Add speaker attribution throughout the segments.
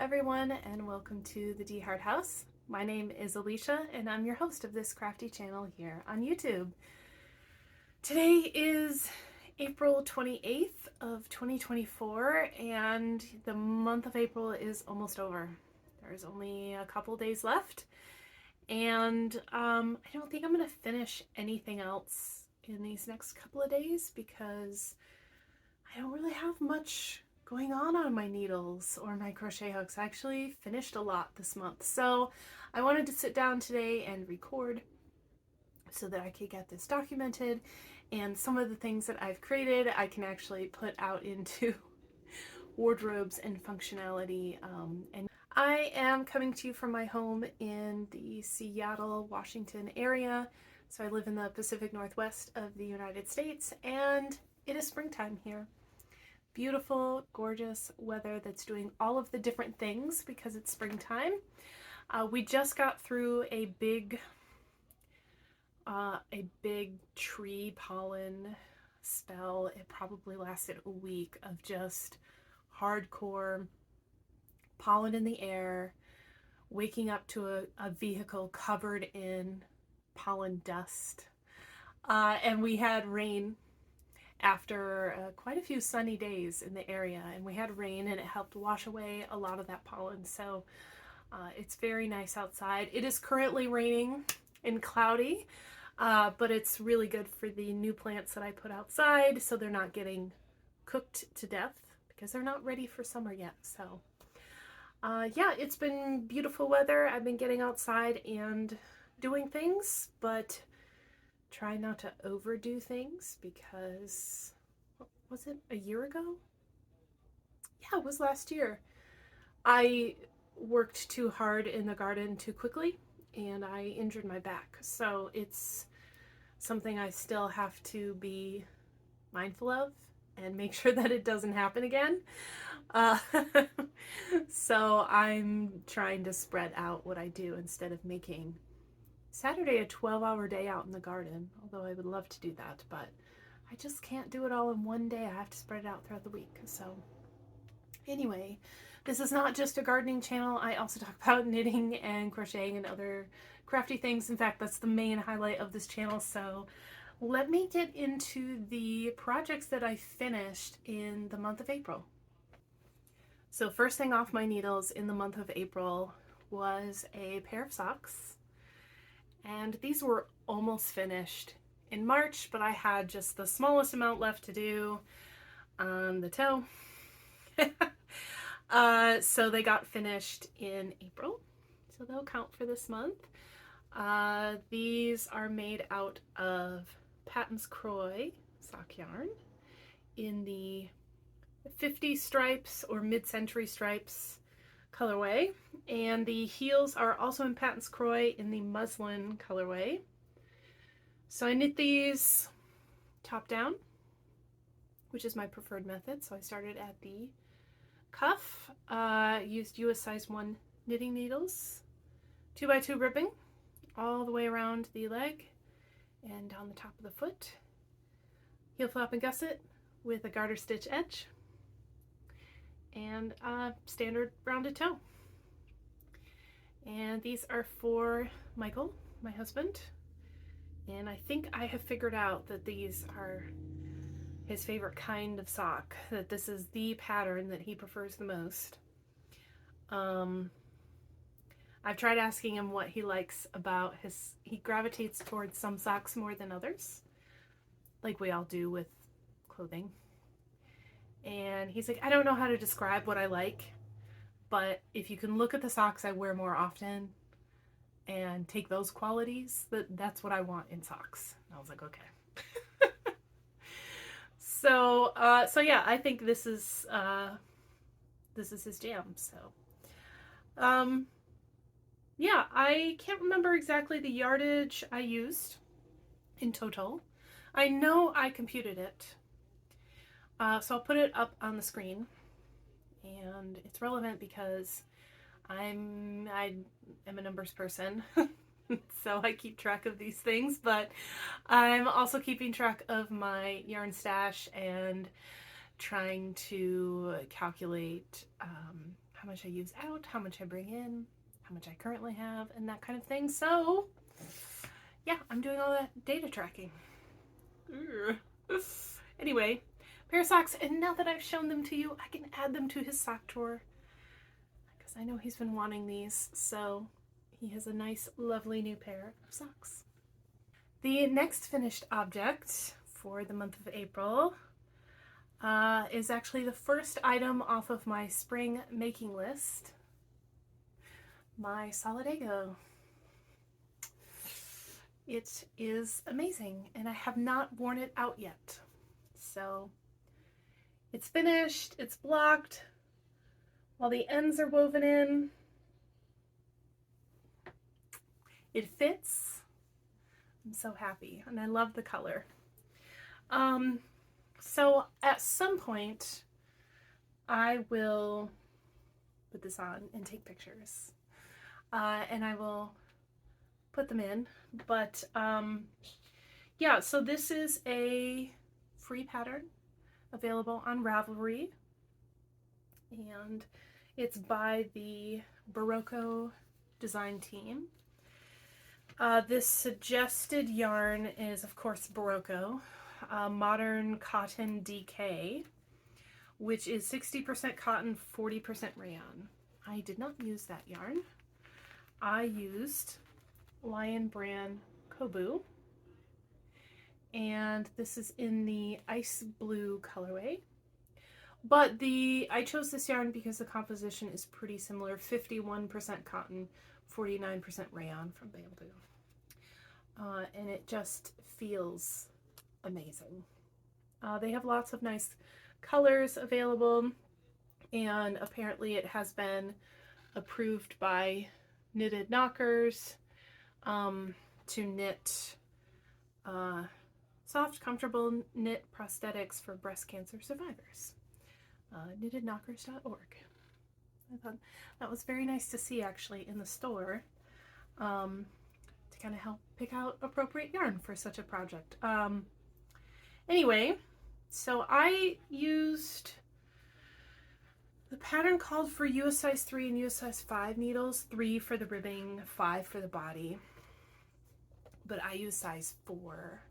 Speaker 1: everyone, and welcome to the DeHart house. My name is Alicia and I'm your host of this crafty channel here on YouTube. Today is April 28th of 2024 and the month of April is almost over. There's only a couple days left and I don't think I'm going to finish anything else in these next couple of days because I don't really have much going on my needles or my crochet hooks. I actually finished a lot this month, so I wanted to sit down today and record so that I could get this documented, and some of the things that I've created I can actually put out into wardrobes and functionality. And I am coming to you from my home in the Seattle, Washington area. So I live in the Pacific Northwest of the United States, and it is springtime here. Beautiful, gorgeous weather that's doing all of the different things because it's springtime. We just got through a big tree pollen spell. It probably lasted a week of just hardcore pollen in the air, waking up to a vehicle covered in pollen dust. And we had rain after quite a few sunny days in the area, and we had rain and it helped wash away a lot of that pollen, so it's very nice outside. It is currently raining and cloudy, but it's really good for the new plants that I put outside so they're not getting cooked to death because they're not ready for summer yet. So yeah, it's been beautiful weather. I've been getting outside and doing things, but try not to overdo things because, what was it, a year ago? Yeah, it was last year. I worked too hard in the garden too quickly and I injured my back. So it's something I still have to be mindful of and make sure that it doesn't happen again. So I'm trying to spread out what I do instead of making Saturday a 12-hour day out in the garden, although I would love to do that, but I just can't do it all in one day. I have to spread it out throughout the week. So anyway, this is not just a gardening channel. I also talk about knitting and crocheting and other crafty things. In fact, that's the main highlight of this channel. So let me get into the projects that I finished in the month of April. So first thing off my needles in the month of April was a pair of socks. And these were almost finished in March, but I had just the smallest amount left to do on the toe. So they got finished in April, so they'll count for this month. These are made out of Patton's Croy sock yarn in the 50 stripes or mid-century stripes colorway, and the heels are also in Patton's Croy in the muslin colorway. So I knit these top down, which is my preferred method. So I started at the cuff, used US size 1 knitting needles, 2x2 ribbing all the way around the leg and down the top of the foot, heel flap and gusset with a garter stitch edge, and standard rounded toe. And these are for Michael, my husband, and I think I have figured out that these are his favorite kind of sock, that this is the pattern that he prefers the most. I've tried asking him what he likes about he gravitates towards some socks more than others, like we all do with clothing. And he's like, I don't know how to describe what I like, but if you can look at the socks I wear more often and take those qualities, that's what I want in socks. And I was like, okay. So yeah, I think this is his jam. So yeah, I can't remember exactly the yardage I used in total. I know I computed it. So I'll put it up on the screen, and it's relevant because I am a numbers person, so I keep track of these things, but I'm also keeping track of my yarn stash and trying to calculate how much I use out, how much I bring in, how much I currently have, and that kind of thing. So yeah, I'm doing all that data tracking. Anyway, pair of socks, and now that I've shown them to you, I can add them to his sock drawer because I know he's been wanting these, so he has a nice, lovely new pair of socks. The next finished object for the month of April is actually the first item off of my spring making list, my Solidago. It is amazing, and I have not worn it out yet. So it's finished, it's blocked, while the ends are woven in. It fits. I'm so happy, and I love the color. So at some point, I will put this on and take pictures, and I will put them in. But yeah, so this is a free pattern available on Ravelry, and it's by the Barocco design team. This suggested yarn is, of course, Barocco, Modern Cotton DK, which is 60% cotton, 40% rayon. I did not use that yarn. I used Lion Brand Kobu, and this is in the ice blue colorway. But I chose this yarn because the composition is pretty similar, 51% cotton, 49% rayon from bamboo. And it just feels amazing. They have lots of nice colors available, and apparently it has been approved by Knitted Knockers to knit soft, comfortable knit prosthetics for breast cancer survivors. knittedknockers.org. I thought that was very nice to see actually in the store, to kind of help pick out appropriate yarn for such a project. Anyway, so I used the pattern called for US size 3 and US size 5 needles, 3 for the ribbing, 5 for the body, but I use size 4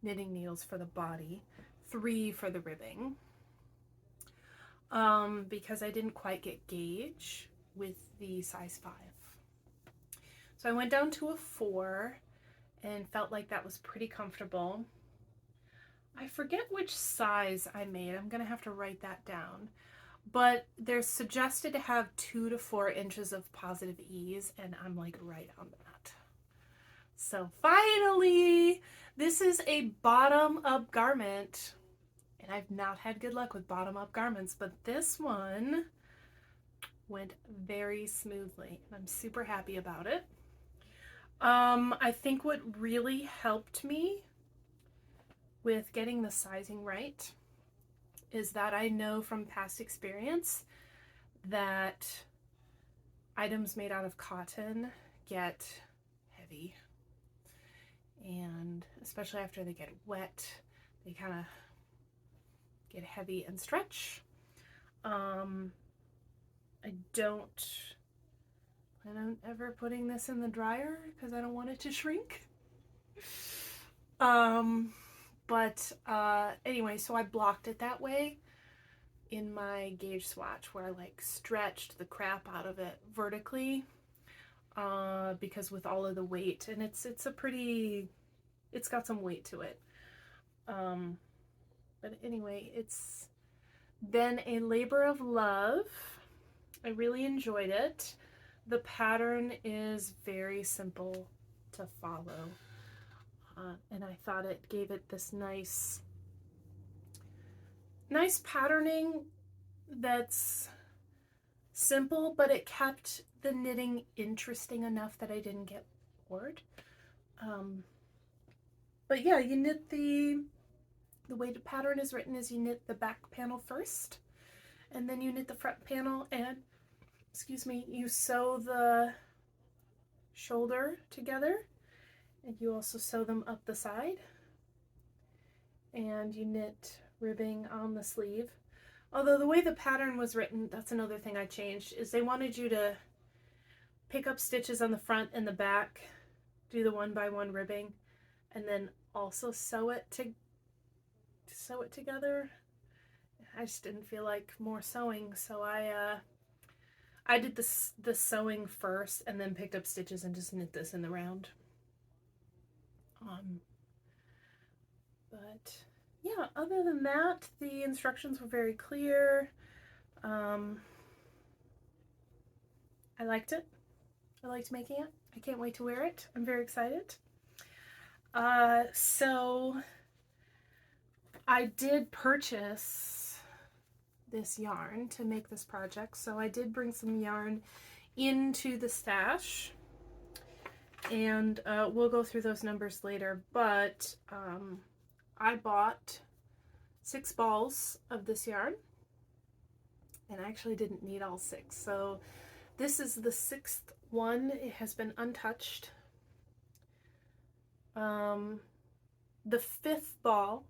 Speaker 1: knitting needles for the body, 3 for the ribbing, because I didn't quite get gauge with the size 5. So I went down to a 4 and felt like that was pretty comfortable. I forget which size I made. I'm gonna have to write that down. But they're suggested to have 2 to 4 inches of positive ease, and I'm like right on that. So finally, this is a bottom-up garment, and I've not had good luck with bottom-up garments, but this one went very smoothly, and I'm super happy about it. I think what really helped me with getting the sizing right is that I know from past experience that items made out of cotton get heavy, and especially after they get wet, they kind of get heavy and stretch. I don't plan on ever putting this in the dryer because I don't want it to shrink. But anyway, so I blocked it that way in my gauge swatch, where I like stretched the crap out of it vertically, because with all of the weight, and it's got some weight to it. But anyway, it's been a labor of love. I really enjoyed it. The pattern is very simple to follow. And I thought it gave it this nice patterning that's simple, but it kept the knitting interesting enough that I didn't get bored. But yeah, you knit the way the pattern is written is you knit the back panel first, and then you knit the front panel, and you sew the shoulder together, and you also sew them up the side, and you knit ribbing on the sleeve. Although the way the pattern was written, that's another thing I changed, is they wanted you to pick up stitches on the front and the back, do the 1x1 ribbing, and then also sew it together. I just didn't feel like more sewing, so I did the sewing first and then picked up stitches and just knit this in the round. But yeah, other than that, the instructions were very clear. I liked it. I liked making it. I can't wait to wear it. I'm very excited. So I did purchase this yarn to make this project. So I did bring some yarn into the stash, and we'll go through those numbers later, but I bought 6 balls of this yarn, and I actually didn't need all 6. So this is the 6th one. It has been untouched. The 5th ball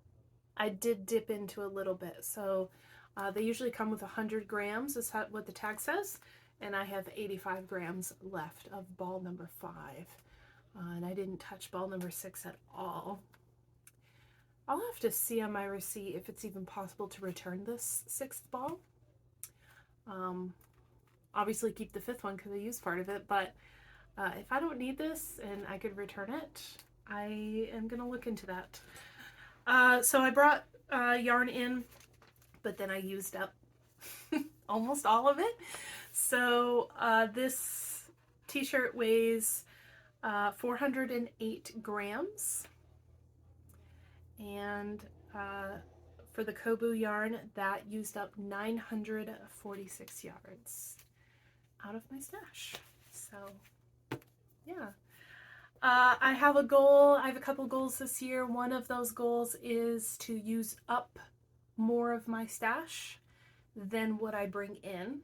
Speaker 1: I did dip into a little bit. So they usually come with 100 grams, is what the tag says, and I have 85 grams left of ball number 5. And I didn't touch ball number 6 at all. I'll have to see on my receipt if it's even possible to return this 6th ball. Obviously keep the 5th one because I used part of it, but if I don't need this and I could return it, I am going to look into that. So I brought yarn in, but then I used up almost all of it. So this t-shirt weighs 408 grams. And for the Kobu yarn, that used up 946 yards out of my stash. So yeah. I have a goal. I have a couple goals this year. One of those goals is to use up more of my stash than what I bring in.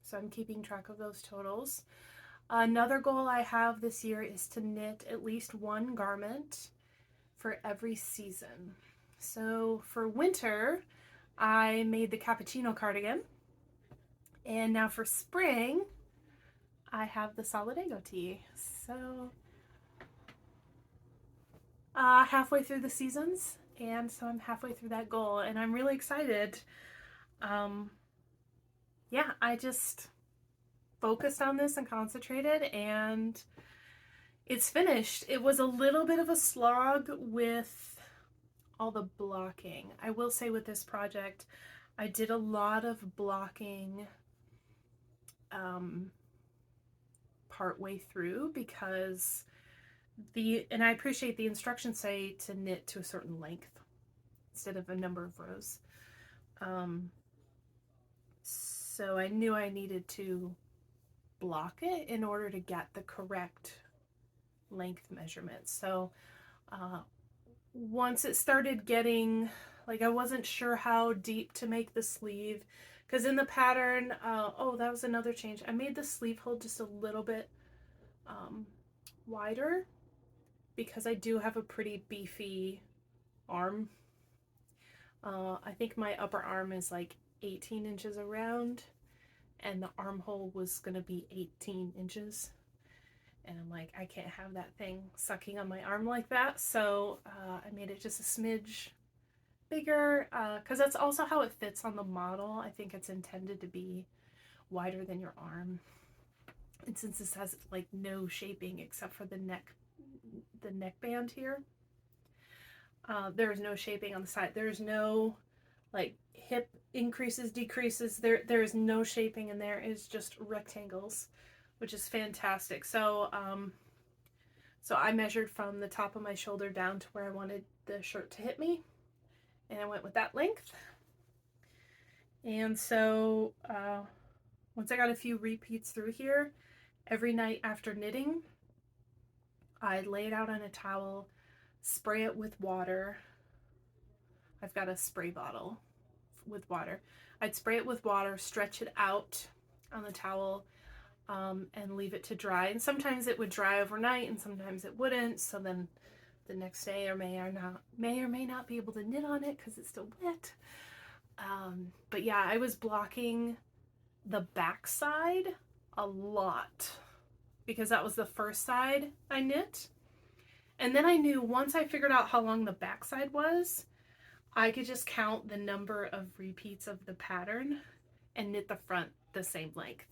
Speaker 1: So I'm keeping track of those totals. Another goal I have this year is to knit at least one garment for every season. So for winter, I made the cappuccino cardigan. And now for spring, I have the Solidago tee. So halfway through the seasons, and so I'm halfway through that goal, and I'm really excited. Yeah, I just focused on this and concentrated, and it's finished. It was a little bit of a slog with all the blocking. I will say with this project, I did a lot of blocking partway through because and I appreciate the instructions say to knit to a certain length instead of a number of rows. So I knew I needed to block it in order to get the correct length measurement. So once it started getting, like, I wasn't sure how deep to make the sleeve, because in the pattern, oh, that was another change. I made the sleeve hole just a little bit wider because I do have a pretty beefy arm. I think my upper arm is like 18 inches around, and the armhole was gonna be 18 inches. And I'm like, I can't have that thing sucking on my arm like that. So I made it just a smidge bigger, because that's also how it fits on the model. I think it's intended to be wider than your arm. And since this has like no shaping except for the neckband here, there is no shaping on the side. There's no like hip increases, decreases. There is no shaping, and there is just rectangles, which is fantastic. So so I measured from the top of my shoulder down to where I wanted the shirt to hit me, and I went with that length. And so once I got a few repeats through here, every night after knitting, I'd lay it out on a towel, spray it with water. I've got a spray bottle with water. I'd spray it with water, stretch it out on the towel, and leave it to dry. And sometimes it would dry overnight and sometimes it wouldn't. So then the next day I may or may not be able to knit on it because it's still wet. But yeah, I was blocking the back side a lot because that was the first side I knit. And then I knew once I figured out how long the back side was, I could just count the number of repeats of the pattern and knit the front the same length.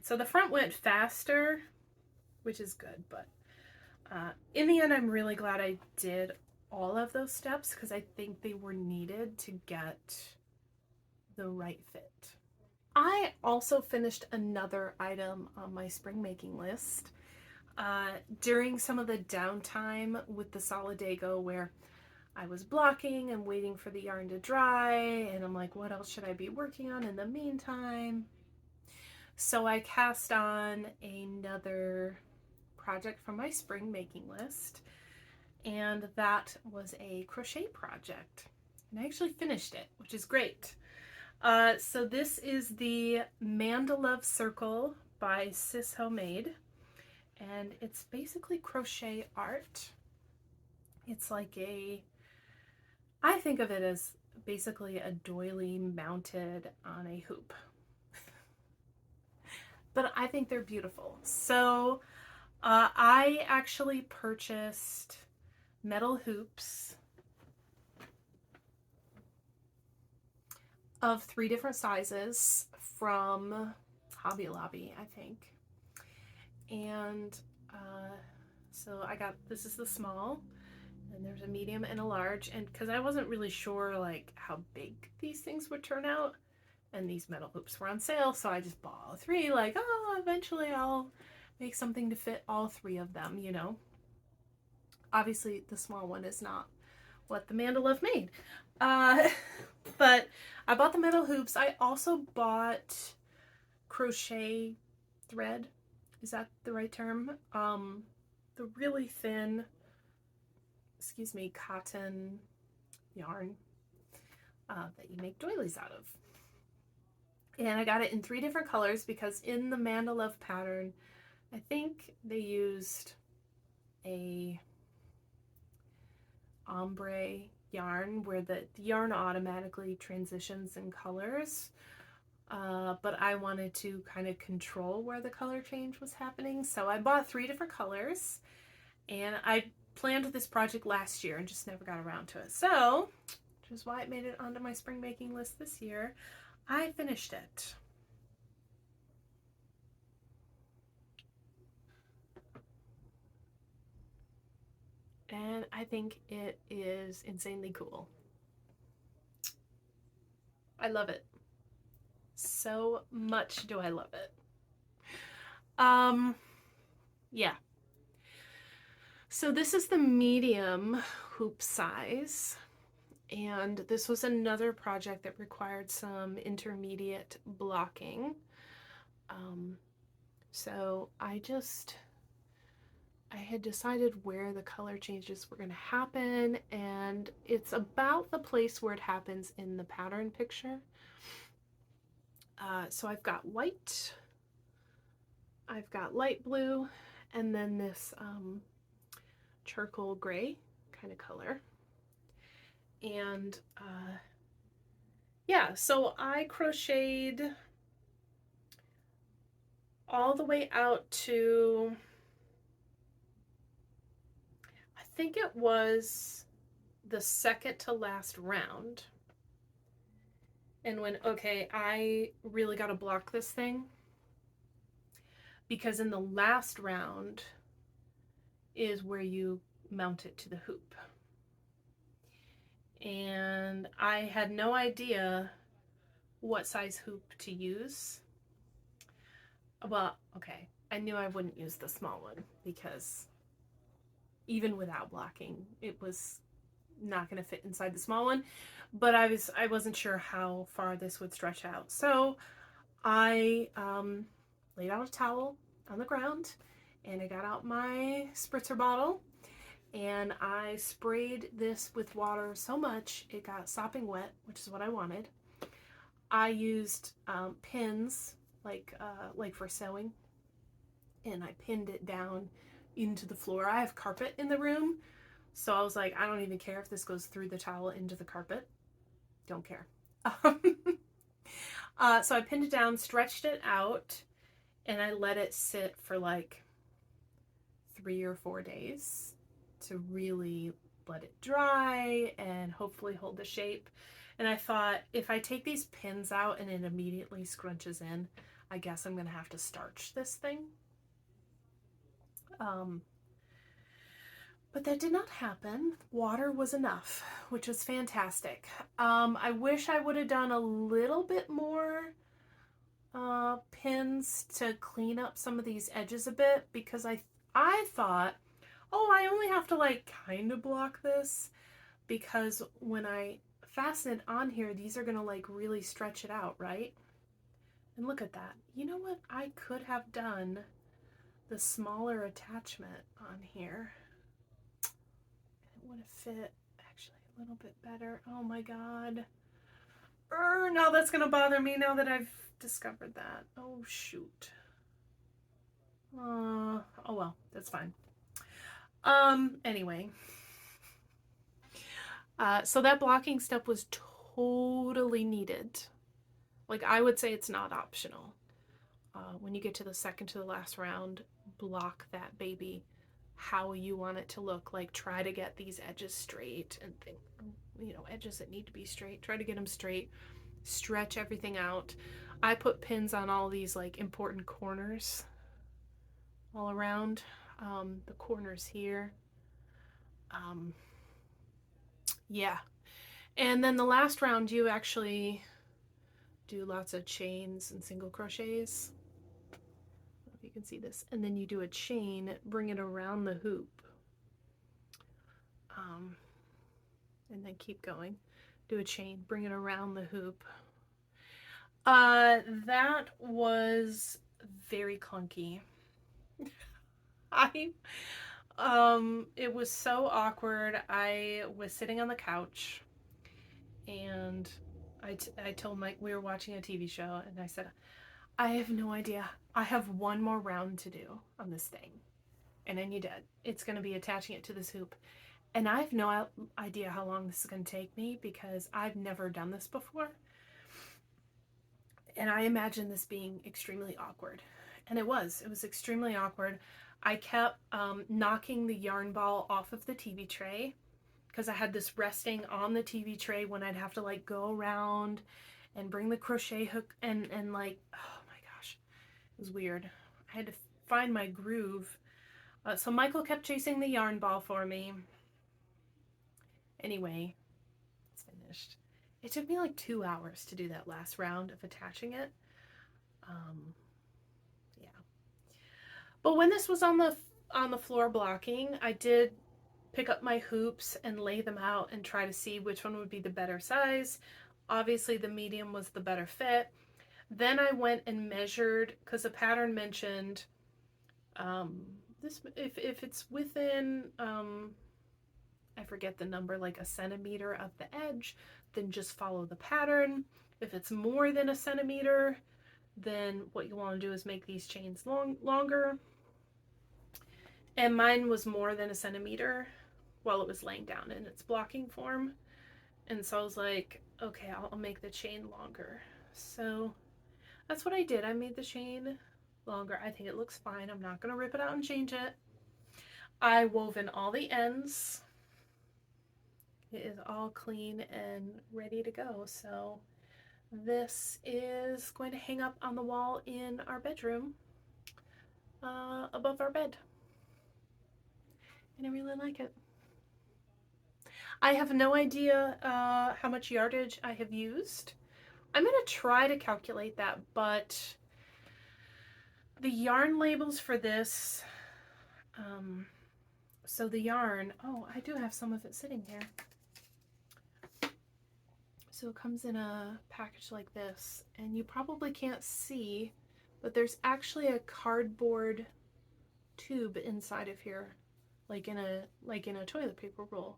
Speaker 1: So the front went faster, which is good, but in the end, I'm really glad I did all of those steps because I think they were needed to get the right fit. I also finished another item on my spring making list during some of the downtime with the Solidago where I was blocking and waiting for the yarn to dry, and I'm like, what else should I be working on in the meantime? So I cast on another project from my spring making list, and that was a crochet project. And I actually finished it, which is great. So this is the Mandalove Circle by Sis Homemade, and it's basically crochet art. It's like I think of it as basically a doily mounted on a hoop. But I think they're beautiful. So I actually purchased metal hoops of 3 different sizes from Hobby Lobby, I think. And so I got, this is the small, and there's a medium and a large, and because I wasn't really sure like how big these things would turn out, and these metal hoops were on sale, so I just bought all 3, like, oh, eventually I'll make something to fit all 3 of them, you know. Obviously the small one is not what the Mandalove made, but I bought the metal hoops. I also bought crochet thread, is that the right term? The really thin, excuse me, cotton yarn that you make doilies out of. And I got it in 3 different colors because in the Mandalove pattern, I think they used a ombre yarn where the yarn automatically transitions in colors. But I wanted to kind of control where the color change was happening. So I bought 3 different colors, and I planned this project last year and just never got around to it. So, which is why it made it onto my spring making list this year, I finished it. And I think it is insanely cool. I love it. So much do I love it. Yeah. So this is the medium hoop size, and this was another project that required some intermediate blocking. So I had decided where the color changes were going to happen, and it's about the place where it happens in the pattern picture. So I've got white, I've got light blue, and then this charcoal gray kind of color. And yeah, so I crocheted all the way out to, I think it was the second to last round. And when, okay, I really got to block this thing because in the last round is where you mount it to the hoop. And I had no idea what size hoop to use. Well, okay, I knew I wouldn't use the small one because even without blocking, it was not going to fit inside the small one, but I wasn't sure how far this would stretch out. So I laid out a towel on the ground, and I got out my spritzer bottle, and I sprayed this with water so much it got sopping wet, which is what I wanted. I used pins like for sewing, and I pinned it down into the floor. I have carpet in the room, so I was like, I don't even care if this goes through the towel into the carpet. Don't care. So I pinned it down, stretched it out, and I let it sit for like 3 or 4 days to really let it dry and hopefully hold the shape. And I thought, if I take these pins out and it immediately scrunches in, I guess I'm gonna have to starch this thing. But that did not happen. Water was enough, which was fantastic. I wish I would have done a little bit more pins to clean up some of these edges a bit, because I thought, oh, I only have to like kind of block this, because when I fasten it on here, these are gonna like really stretch it out, right? And look at that. You know what? I could have done the smaller attachment on here. It would have fit actually a little bit better. Oh my god. Now that's gonna bother me now that I've discovered that. Oh shoot. Oh well, that's fine. Anyway. So that blocking step was totally needed. Like, I would say it's not optional. When you get to the second to the last round, block that baby how you want it to look. Like, try to get these edges straight and think, you know, edges that need to be straight. Try to get them straight. Stretch everything out. I put pins on all these like important corners all around. The corners here. Yeah. And then the last round, you actually do lots of chains and single crochets. I don't know if you can see this. And then you do a chain, bring it around the hoop. And then keep going. Do a chain, bring it around the hoop. That was very clunky. It was so awkward. I was sitting on the couch and I told Mike, we were watching a TV show, and I said, I have no idea. I have one more round to do on this thing. And then you did. It's going to be attaching it to this hoop. And I have no idea how long this is going to take me, because I've never done this before. And I imagine this being extremely awkward. And it was extremely awkward. I kept knocking the yarn ball off of the TV tray, because I had this resting on the TV tray when I'd have to like go around and bring the crochet hook and like, oh my gosh, it was weird. I had to find my groove. So Michael kept chasing the yarn ball for me. Anyway, it's finished. It took me like 2 hours to do that last round of attaching it. Yeah. But when this was on the floor blocking, I did pick up my hoops and lay them out and try to see which one would be the better size. Obviously the medium was the better fit. Then I went and measured, because the pattern mentioned this, if it's within I forget the number, like a centimeter of the edge, then just follow the pattern. If it's more than a centimeter, then what you want to do is make these chains longer. And mine was more than a centimeter while it was laying down in its blocking form. And so I was like, okay, I'll make the chain longer. So that's what I did. I made the chain longer. I think it looks fine. I'm not going to rip it out and change it. I wove in all the ends. It is all clean and ready to go. So this is going to hang up on the wall in our bedroom, above our bed. And I really like it. I have no idea how much yardage I have used. I'm going to try to calculate that, but the yarn labels for this, so the yarn, oh, I do have some of it sitting here. So it comes in a package like this, and you probably can't see, but there's actually a cardboard tube inside of here, like in a toilet paper roll,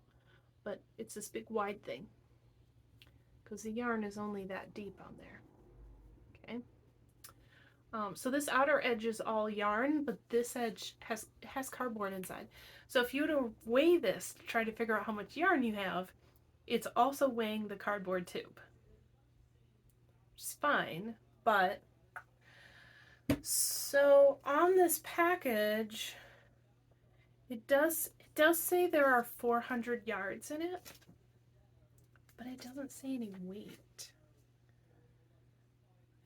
Speaker 1: but it's this big wide thing, because the yarn is only that deep on there. Okay. So this outer edge is all yarn, but this edge has cardboard inside. So if you were to weigh this to try to figure out how much yarn you have, it's also weighing the cardboard tube. Which is fine, but so on this package, it does say there are 400 yards in it, but it doesn't say any weight.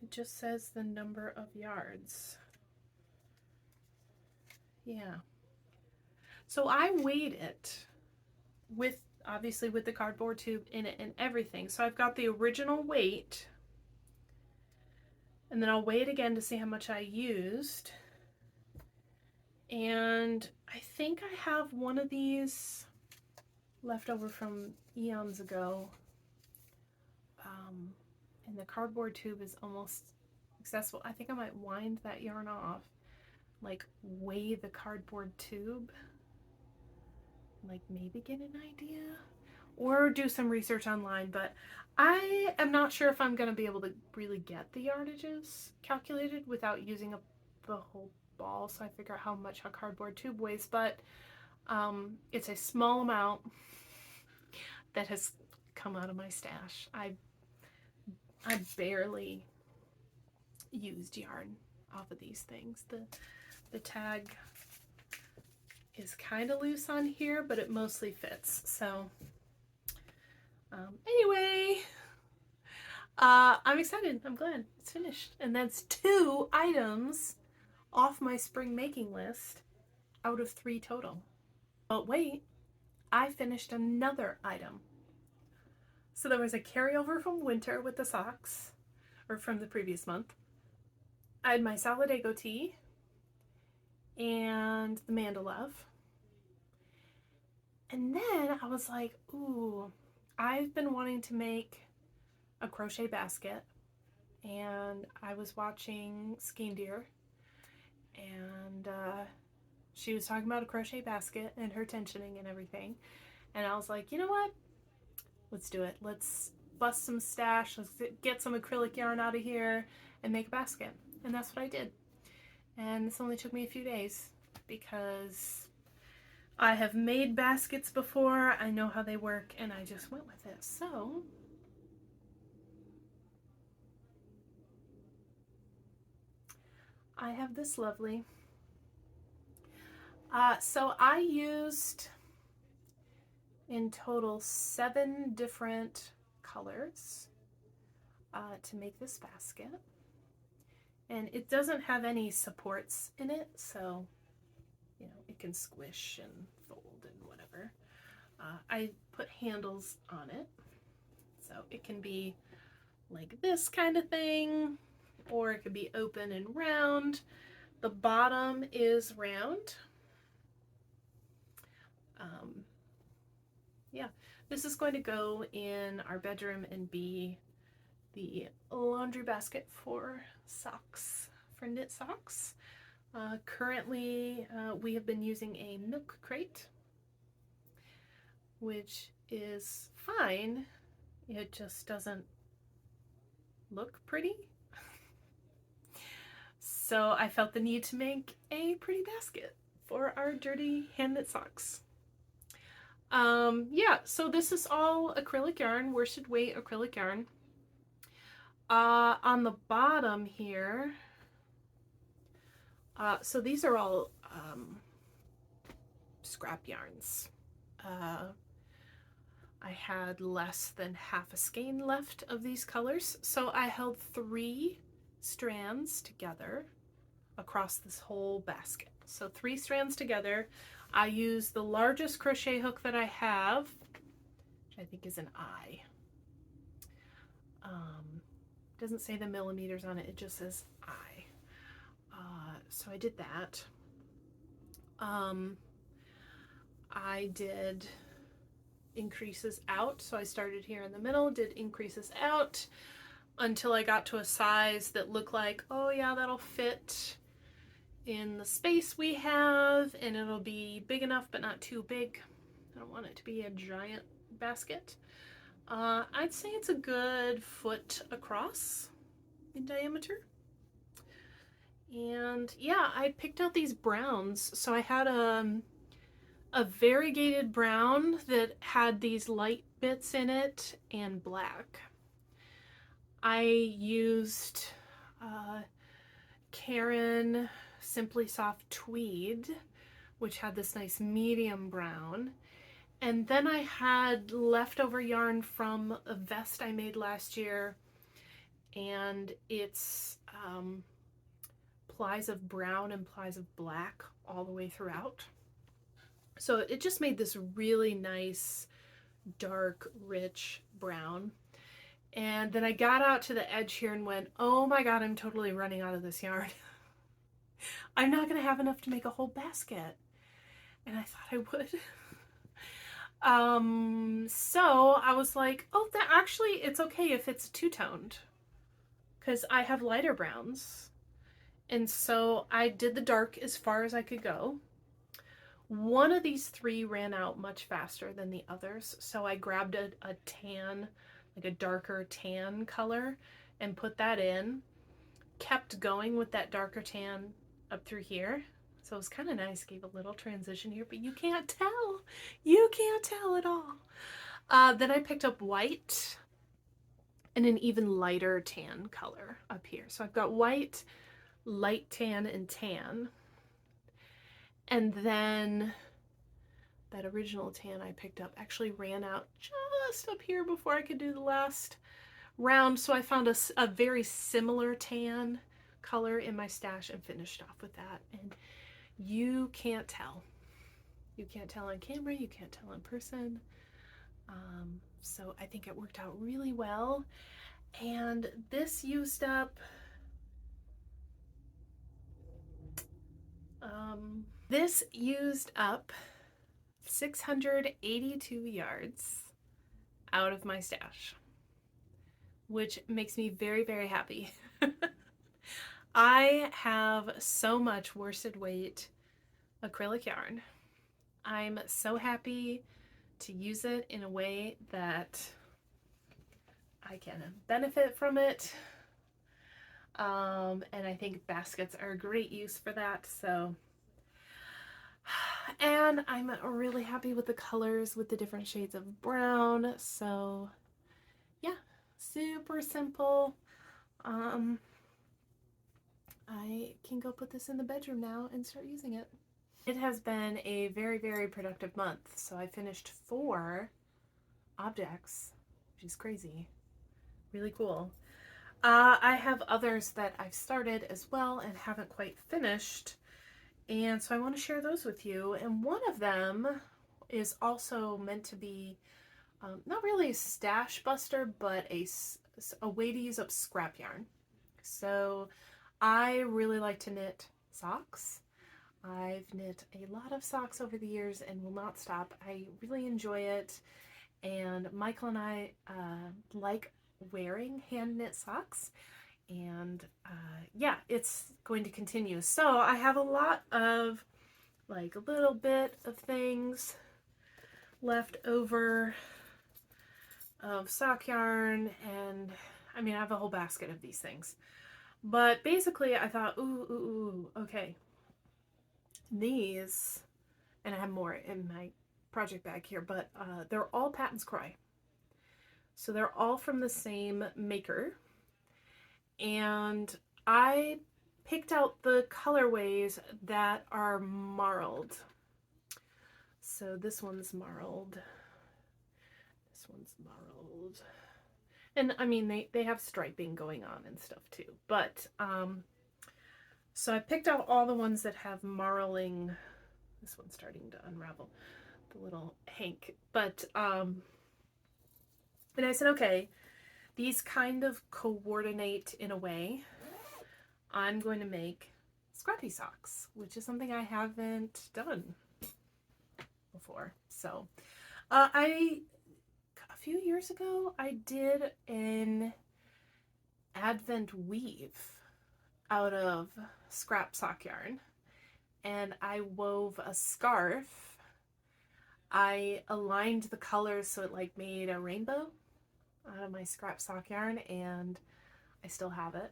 Speaker 1: It just says the number of yards. Yeah. So I weighed it with, obviously with the cardboard tube in it and everything. So I've got the original weight, and then I'll weigh it again to see how much I used. And I think I have one of these left over from eons ago. And the cardboard tube is almost accessible. I think I might wind that yarn off, like weigh the cardboard tube, like maybe get an idea, or do some research online, but I am not sure if I'm going to be able to really get the yardages calculated without using up the whole ball, so I figure out how much a cardboard tube weighs, but it's a small amount that has come out of my stash. I barely used yarn off of these things. The tag is kind of loose on here, but it mostly fits. So anyway, I'm excited. I'm glad it's finished. And that's 2 items off my spring making list out of 3 total. But wait, I finished another item. So there was a carryover from winter with the socks, or from the previous month. I had my Solidago tee and the Mandalove. And then I was like, ooh, I've been wanting to make a crochet basket, and I was watching Scheme Deer, and she was talking about a crochet basket and her tensioning and everything, and I was like, you know what, let's do it. Let's bust some stash, let's get some acrylic yarn out of here and make a basket. And that's what I did. And this only took me a few days because I have made baskets before, I know how they work, and I just went with it. So I have this lovely. So I used in total 7 different colors to make this basket. And it doesn't have any supports in it, so you know, it can squish and fold and whatever. I put handles on it, so it can be like this kind of thing, or it could be open and round. The bottom is round. Yeah, this is going to go in our bedroom and be the laundry basket for socks, for knit socks. Currently, we have been using a milk crate, which is fine. It just doesn't look pretty. So I felt the need to make a pretty basket for our dirty hand knit socks. Yeah, so this is all acrylic yarn, worsted weight acrylic yarn. On the bottom here, so these are all scrap yarns. I had less than half a skein left of these colors, so I held 3 strands together across this whole basket. So 3 strands together. I used the largest crochet hook that I have, which I think is an I. Doesn't say the millimeters on it, it just says I. So I did that. I did increases out, so I started here in the middle, did increases out until I got to a size that looked like, oh yeah, that'll fit in the space we have, and it'll be big enough but not too big. I don't want it to be a giant basket. I'd say it's a good foot across in diameter. And yeah, I picked out these browns. So I had a variegated brown that had these light bits in it and black. I used Karen Simply Soft Tweed, which had this nice medium brown. And then I had leftover yarn from a vest I made last year, and it's plies of brown and plies of black all the way throughout. So it just made this really nice, dark, rich brown. And then I got out to the edge here and went, oh my God, I'm totally running out of this yarn. I'm not going to have enough to make a whole basket. And I thought I would. So I was like, oh, that actually, it's okay if it's two-toned, because I have lighter browns. And so I did the dark as far as I could go. One of these three ran out much faster than the others, so I grabbed a tan, like a darker tan color, and put that in. Kept going with that darker tan up through here. So it was kind of nice, gave a little transition here, but you can't tell. You can't tell at all. Then I picked up white and an even lighter tan color up here. So I've got white, light tan, and tan. And then that original tan I picked up actually ran out just up here before I could do the last round. So I found a very similar tan color in my stash and finished off with that. And you can't tell. You can't tell on camera, you can't tell in person. So I think it worked out really well. And this used up this used up 682 yards out of my stash, which makes me very, very happy. I have so much worsted weight acrylic yarn. I'm so happy to use it in a way that I can benefit from it. And I think baskets are a great use for that. So, and I'm really happy with the colors with the different shades of brown. So yeah, super simple. I can go put this in the bedroom now and start using it. It has been a very, very productive month. So I finished 4 objects, which is crazy. Really cool. I have others that I've started as well and haven't quite finished. And so I want to share those with you. And one of them is also meant to be not really a stash buster, but a way to use up scrap yarn. So I really like to knit socks. I've knit a lot of socks over the years and will not stop. I really enjoy it. And Michael and I like wearing hand knit socks. And yeah, it's going to continue. So I have a lot of like a little bit of things left over of sock yarn, and I mean I have a whole basket of these things. But basically I thought, ooh, okay. These, and I have more in my project bag here, but they're all Patton's Cry. So they're all from the same maker. And I picked out the colorways that are marled. So this one's marled. This one's marled. And I mean, they have striping going on and stuff too. But, so I picked out all the ones that have marling. This one's starting to unravel, the little hank. But, and I said, okay, these kind of coordinate in a way. I'm going to make scrappy socks, which is something I haven't done before. So, a few years ago, I did an Advent weave out of scrap sock yarn, and I wove a scarf. I aligned the colors so it like made a rainbow out of my scrap sock yarn, and I still have it,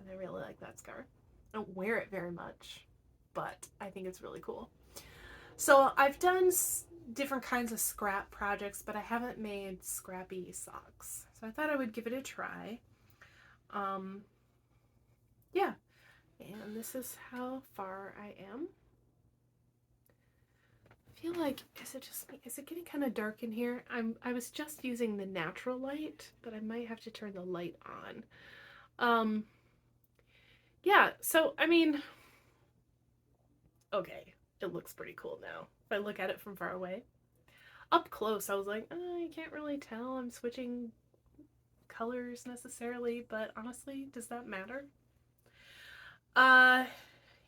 Speaker 1: and I really like that scarf. I don't wear it very much, but I think it's really cool. So I've done different kinds of scrap projects, but I haven't made scrappy socks. So I thought I would give it a try. Yeah, and this is how far I am. I feel like, is it just me? Is it getting kind of dark in here? I was just using the natural light, but I might have to turn the light on. Yeah, so I mean, okay, it looks pretty cool now. If I look at it from far away. Up close, I was like, I can't really tell I'm switching colors necessarily, but honestly, does that matter? Uh,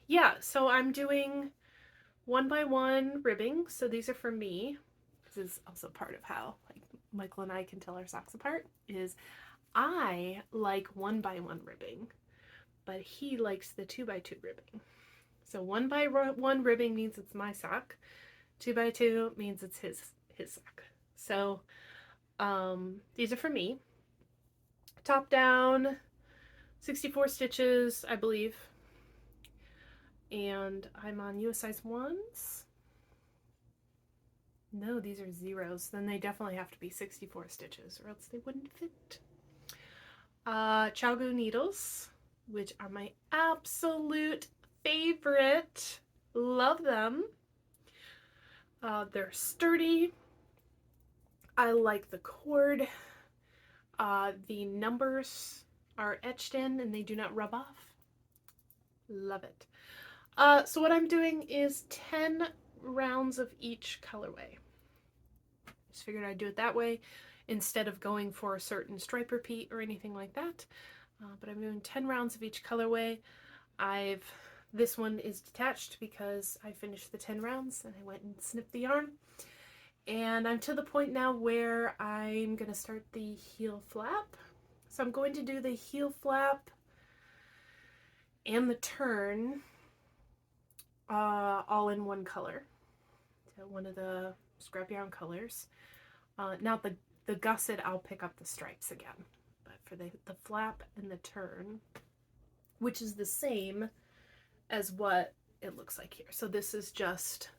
Speaker 1: yeah, so I'm doing 1x1 ribbing. So these are for me. This is also part of how like Michael and I can tell our socks apart is I like 1x1 ribbing, but he likes the 2x2 ribbing. So 1x1 ribbing means it's my sock. 2x2 means it's his sock. So these are for me. Top down, 64 stitches, I believe. And I'm on US size 1s. No, these are 0s. Then they definitely have to be 64 stitches or else they wouldn't fit. Chalgo needles, which are my absolute favorite. Love them. They're sturdy. I like the cord. The numbers are etched in and they do not rub off. Love it. So what I'm doing is 10 rounds of each colorway. Just figured I'd do it that way instead of going for a certain stripe repeat or anything like that. But I'm doing 10 rounds of each colorway. This one is detached because I finished the 10 rounds and I went and snipped the yarn. And I'm to the point now where I'm going to start the heel flap. So I'm going to do the heel flap and the turn all in one color. So one of the scrap yarn colors. Now the gusset, I'll pick up the stripes again. But for the flap and the turn, which is the same as what it looks like here. So this is just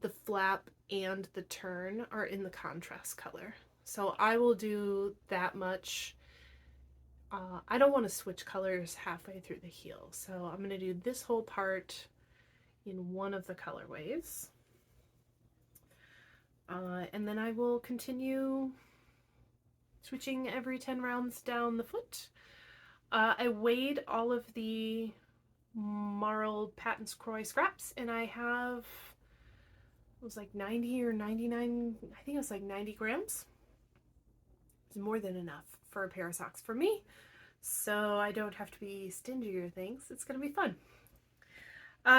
Speaker 1: the flap and the turn are in the contrast color. So I will do that much. I don't want to switch colors halfway through the heel. So I'm going to do this whole part in one of the colorways. And then I will continue switching every 10 rounds down the foot. I weighed all of the marled Patons Croy scraps and I have, it was like 90 or 99, I think it was like 90 grams. It's more than enough for a pair of socks for me, so I don't have to be stingy or things. It's gonna be fun.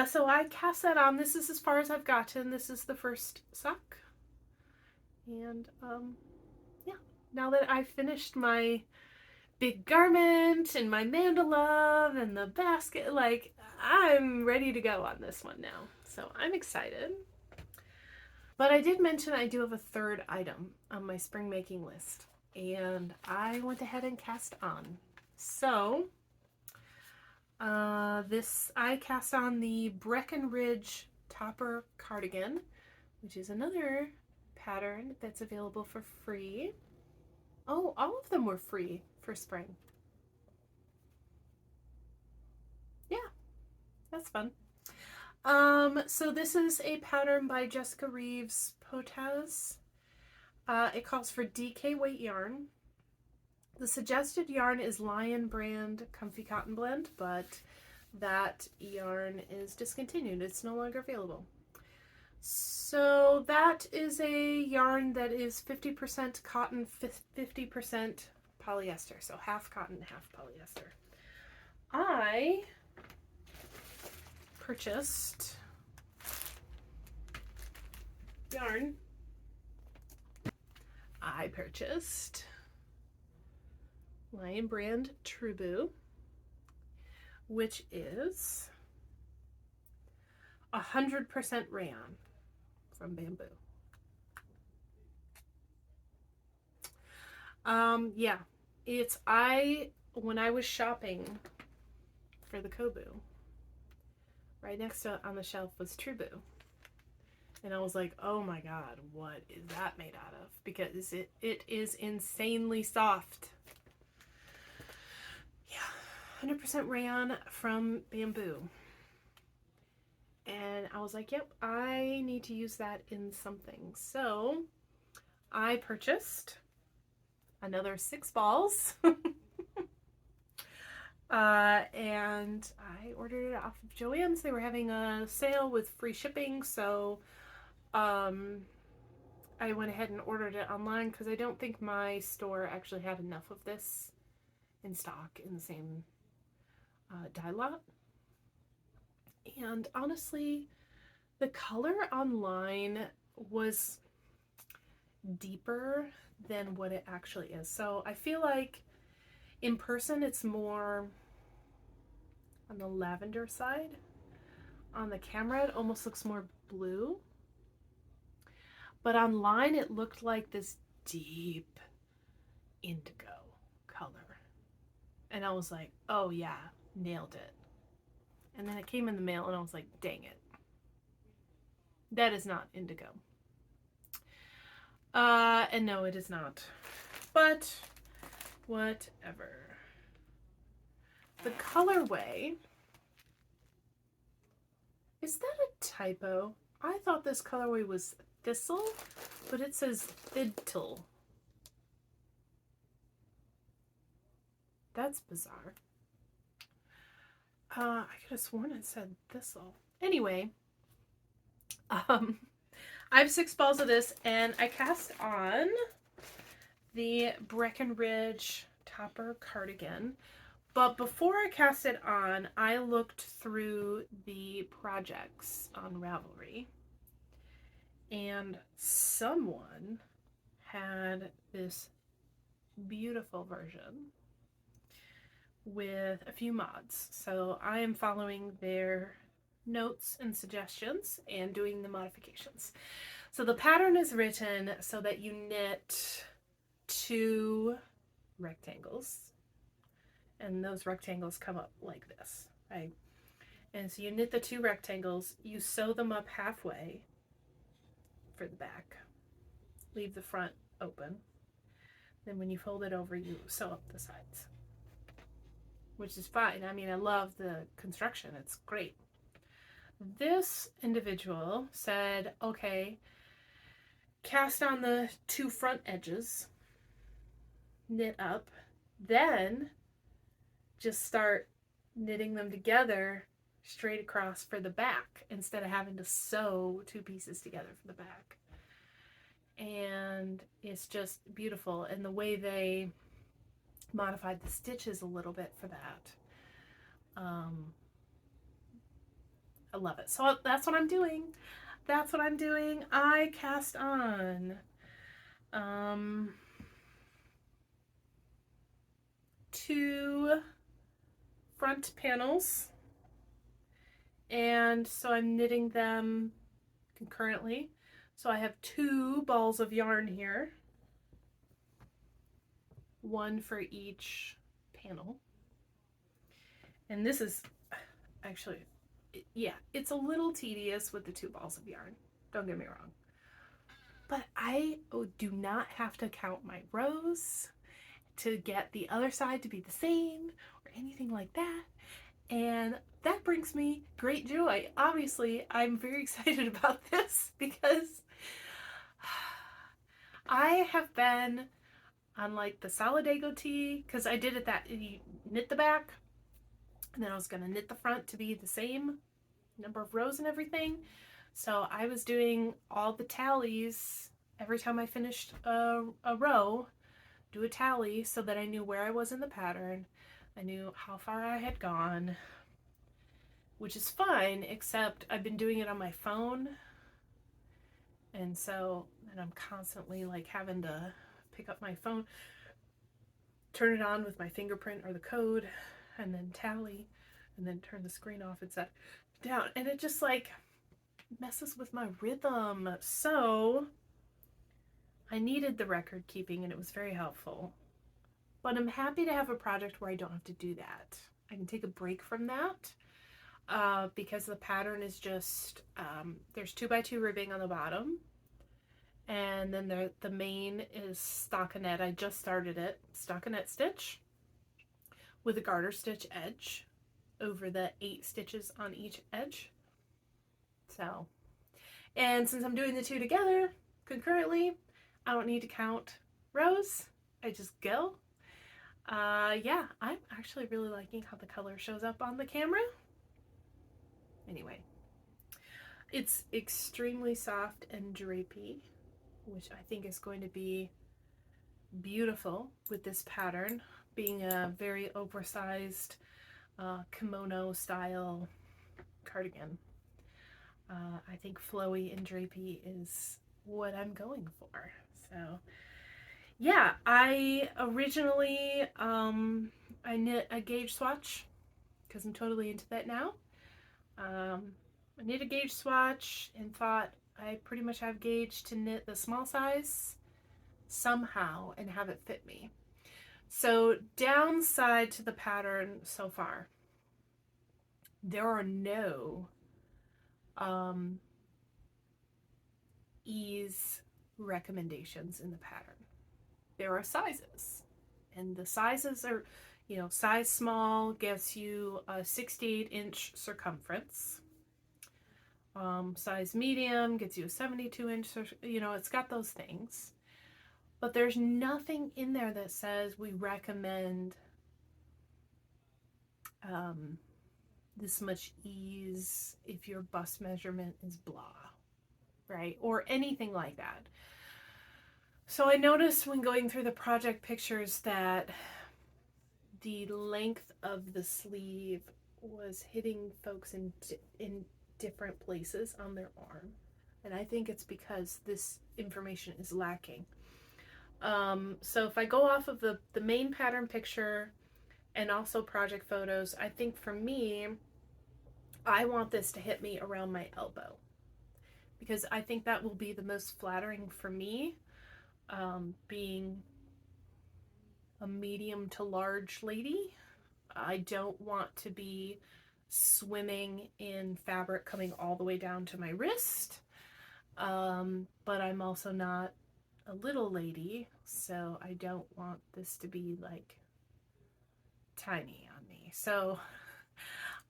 Speaker 1: So I cast that on. This is as far as I've gotten. This is the first sock. And yeah, now that I've finished my big garment and my mandala and the basket, like, I'm ready to go on this one now. So I'm excited. But I did mention I do have a third item on my spring making list, and I went ahead and cast on. So I cast on the Breckenridge Topper Cardigan, which is another pattern that's available for free. Oh, all of them were free for spring. Yeah, that's fun. So this is a pattern by Jessica Reeves Potaz. It calls for DK weight yarn. The suggested yarn is Lion brand Comfy Cotton Blend, but that yarn is discontinued. It's no longer available. So that is a yarn that is 50% cotton, 50% polyester. So half cotton, half polyester. I purchased yarn. I purchased Lion brand Trubu, which is 100% rayon from bamboo. Yeah, when I was shopping for the Kobu, right next to it on the shelf was Trubu. And I was like, oh my God, what is that made out of? Because it is insanely soft. Yeah, 100% rayon from bamboo. And I was like, yep, I need to use that in something. So I purchased another 6 balls. And I ordered it off of Joann's. They were having a sale with free shipping, so I went ahead and ordered it online because I don't think my store actually had enough of this in stock in the same dye lot. And honestly, the color online was deeper than what it actually is. So I feel like in person it's more on the lavender side. On the camera it almost looks more blue. But online it looked like this deep indigo color. And I was like, oh yeah, nailed it. And then it came in the mail and I was like, dang it. That is not indigo. And no, it is not. But whatever. The colorway, is that a typo? I thought this colorway was thistle, but it says thidtle. That's bizarre. I could have sworn it said thistle. Anyway, I have 6 balls of this, and I cast on the Breckenridge Topper cardigan. But before I cast it on, I looked through the projects on Ravelry, and someone had this beautiful version with a few mods. So I am following their notes and suggestions and doing the modifications. So the pattern is written so that you knit 2 rectangles, and those rectangles come up like this, right? And so you knit the 2 rectangles, you sew them up halfway for the back, leave the front open. Then when you fold it over, you sew up the sides, which is fine. I mean, I love the construction, it's great. This individual said, okay, cast on the 2 front edges, knit up, then just start knitting them together straight across for the back instead of having to sew 2 pieces together for the back. And it's just beautiful. And the way they modified the stitches a little bit for that, I love it. So that's what I'm doing. That's what I'm doing. I cast on 2 front panels, and so I'm knitting them concurrently. So I have 2 balls of yarn here, 1 for each panel. And this is actually, yeah, it's a little tedious with the 2 balls of yarn, don't get me wrong, but I do not have to count my rows to get the other side to be the same or anything like that. And that brings me great joy. Obviously, I'm very excited about this because I have been on like the Solidago tee, because I did it that you knit the back and then I was going to knit the front to be the same number of rows and everything. So I was doing all the tallies every time I finished a row, do a tally so that I knew where I was in the pattern. I knew how far I had gone, which is fine, except I've been doing it on my phone. And so, and I'm constantly like having to pick up my phone, turn it on with my fingerprint or the code, and then tally, and then turn the screen off and set down. And it just like messes with my rhythm. So I needed the record keeping, and it was very helpful. But I'm happy to have a project where I don't have to do that. I can take a break from that. because the pattern is just, there's 2x2 ribbing on the bottom, and then the main is stockinette. I just started it, stockinette stitch with a garter stitch edge over the 8 stitches on each edge. So, and since I'm doing the two together concurrently, I don't need to count rows. I just go. Yeah, I'm actually really liking how the color shows up on the camera. Anyway, it's extremely soft and drapey, which I think is going to be beautiful with this pattern being a very oversized kimono style cardigan. I think flowy and drapey is what I'm going for. So yeah, I originally I knit a gauge swatch because I'm totally into that now. I knit a gauge swatch and thought I pretty much have gauge to knit the small size somehow and have it fit me. So downside to the pattern so far, there are no ease recommendations in the pattern. There are sizes, and the sizes are, you know, size small gets you a 68-inch circumference. Size medium gets you a 72-inch, you know, it's got those things. But there's nothing in there that says we recommend this much ease if your bust measurement is blah, right? Or anything like that. So I noticed when going through the project pictures that the length of the sleeve was hitting folks in different places on their arm. And I think it's because this information is lacking. So if I go off of the main pattern picture and also project photos, I think for me, I want this to hit me around my elbow because I think that will be the most flattering for me, being a medium to large lady. I don't want to be swimming in fabric coming all the way down to my wrist, but I'm also not a little lady, so I don't want this to be like tiny on me. So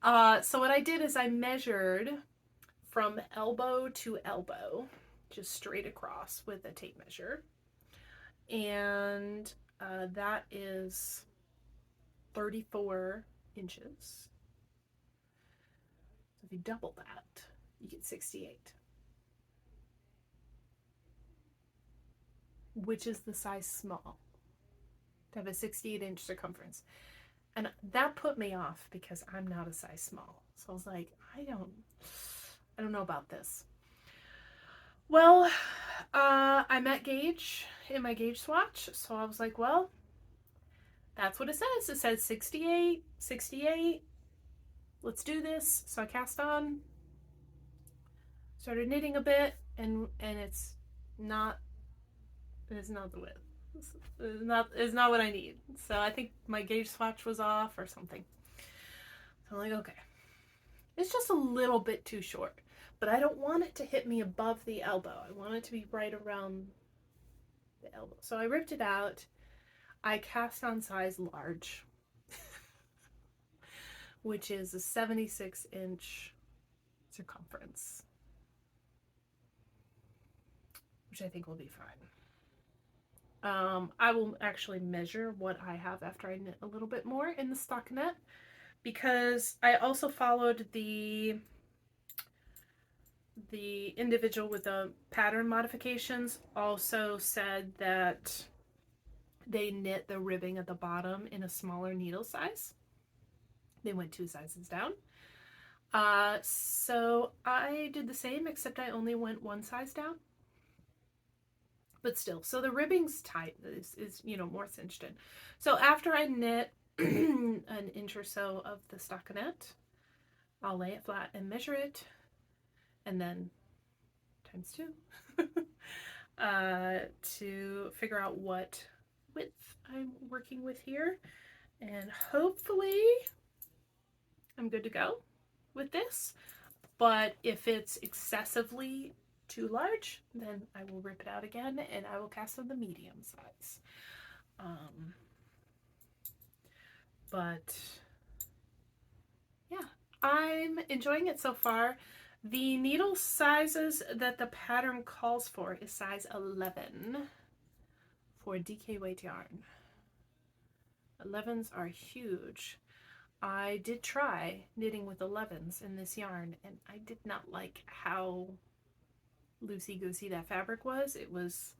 Speaker 1: what I did is I measured from elbow to elbow, just straight across with a tape measure, and that is 34 inches. So if you double that, you get 68, which is the size small to have a 68-inch circumference. And that put me off because I'm not a size small. So I was like, I don't know about this. Well, I met gauge in my gauge swatch, so I was like, well, that's what it says. It says 68, 68. Let's do this. So I cast on, started knitting a bit, and it's not the width. It's not what I need. So I think my gauge swatch was off or something. So I'm like, okay, it's just a little bit too short, but I don't want it to hit me above the elbow. I want it to be right around the elbow. So I ripped it out. I cast on size large, which is a 76-inch circumference, which I think will be fine. I will actually measure what I have after I knit a little bit more in the stockinette, because I also followed the individual with the pattern modifications also said that they knit the ribbing at the bottom in a smaller needle size. They went 2 sizes down. So I did the same, except I only went 1 size down. But still, so the ribbing's tight, is you know, more cinched in. So after I knit an inch or so of the stockinette, I'll lay it flat and measure it, and then times 2 to figure out what width I'm working with here, and hopefully I'm good to go with this, but if it's excessively too large, then I will rip it out again and I will cast on the medium size. But yeah, I'm enjoying it so far. The needle sizes that the pattern calls for is size 11 for DK weight yarn. 11s are huge. I did try knitting with 11s in this yarn, and I did not like how loosey-goosey that fabric was. It was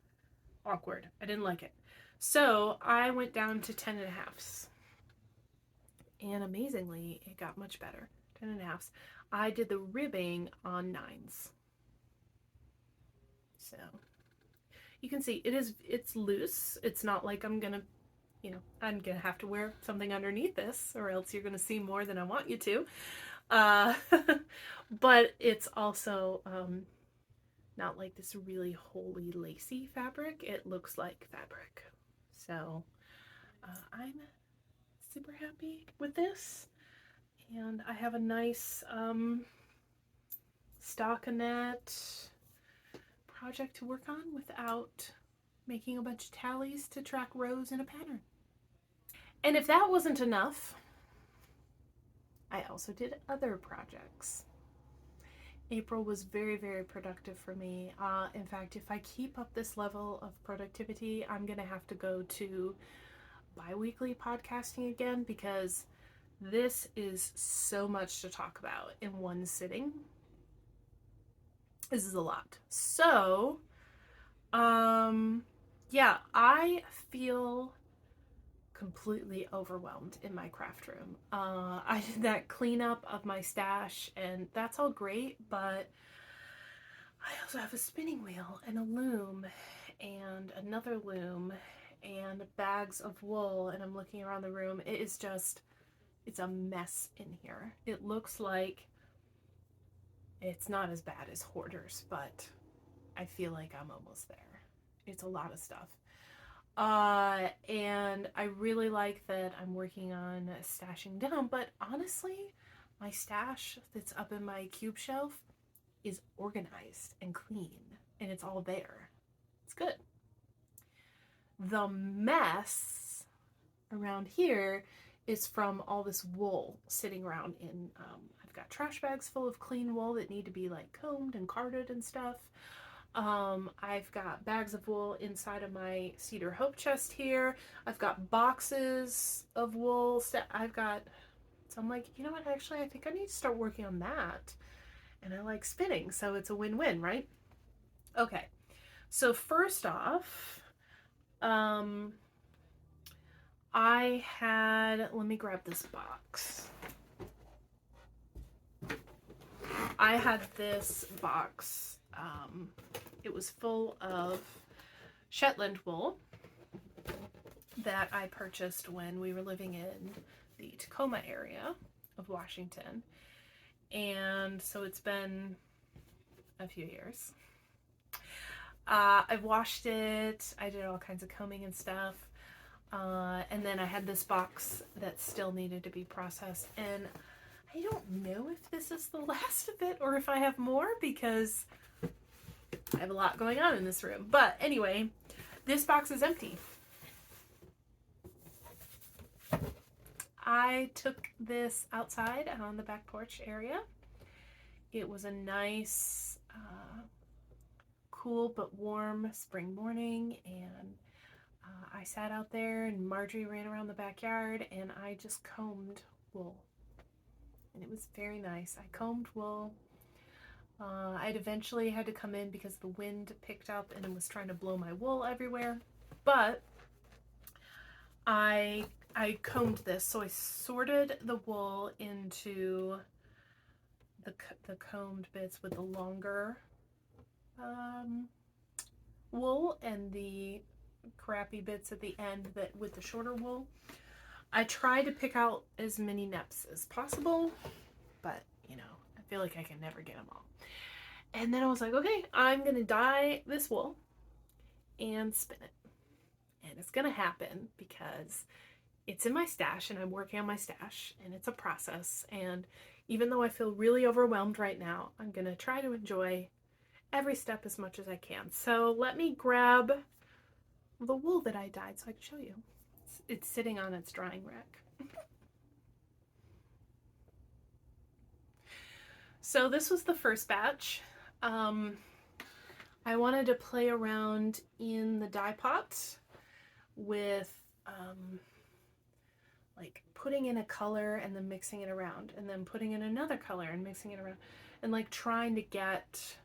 Speaker 1: awkward. I didn't like it. So I went down to 10.5s. And amazingly, it got much better. 10.5s. I did the ribbing on 9s. So you can see it's loose. It's not like I'm gonna, I'm gonna have to wear something underneath this, or else you're gonna see more than I want you to. But it's also not like this really wholly lacy fabric. It looks like fabric. So I'm super happy with this. And I have a nice stockinette project to work on without making a bunch of tallies to track rows in a pattern. And if that wasn't enough, I also did other projects. April was very, very productive for me. In fact, if I keep up this level of productivity, I'm gonna have to go to bi-weekly podcasting again, because this is so much to talk about in one sitting. This is a lot. So, yeah, I feel completely overwhelmed in my craft room. I did that cleanup of my stash, and that's all great, but I also have a spinning wheel and a loom and another loom and bags of wool, and I'm looking around the room. It is just, it's a mess in here. It looks like it's not as bad as Hoarders, but I feel like I'm almost there. It's a lot of stuff. And I really like that I'm working on stashing down, but honestly, my stash that's up in my cube shelf is organized and clean, and it's all there. It's good. The mess around here is from all this wool sitting around in, I've got trash bags full of clean wool that need to be like combed and carded and stuff. I've got bags of wool inside of my cedar hope chest here. I've got boxes of wool. So I'm like, you know what, actually, I think I need to start working on that. And I like spinning, so it's a win-win, right? Okay, so first off, let me grab this box. I had this box. It was full of Shetland wool that I purchased when we were living in the Tacoma area of Washington. And so it's been a few years. I've washed it. I did all kinds of combing and stuff. And then I had this box that still needed to be processed. And I don't know if this is the last of it or if I have more, because I have a lot going on in this room. But anyway, this box is empty. I took this outside on the back porch area. It was a nice, cool but warm spring morning, and I sat out there, and Marjorie ran around the backyard, and I just combed wool. And it was very nice. I combed wool. I'd eventually had to come in because the wind picked up and it was trying to blow my wool everywhere. But I combed this, so I sorted the wool into the combed bits with the longer wool, and the crappy bits at the end that with the shorter wool. I tried to pick out as many neps as possible, but I feel like I can never get them all. And then I was like, okay, I'm gonna dye this wool and spin it. And it's gonna happen because it's in my stash and I'm working on my stash, and it's a process, and Even though I feel really overwhelmed right now, I'm gonna try to enjoy every step as much as I can. So let me grab the wool that I dyed so I can show you. It's sitting on its drying rack. So this was the first batch. I wanted to play around in the dye pot with like putting in a color and then mixing it around, and then putting in another color and mixing it around, and like trying to get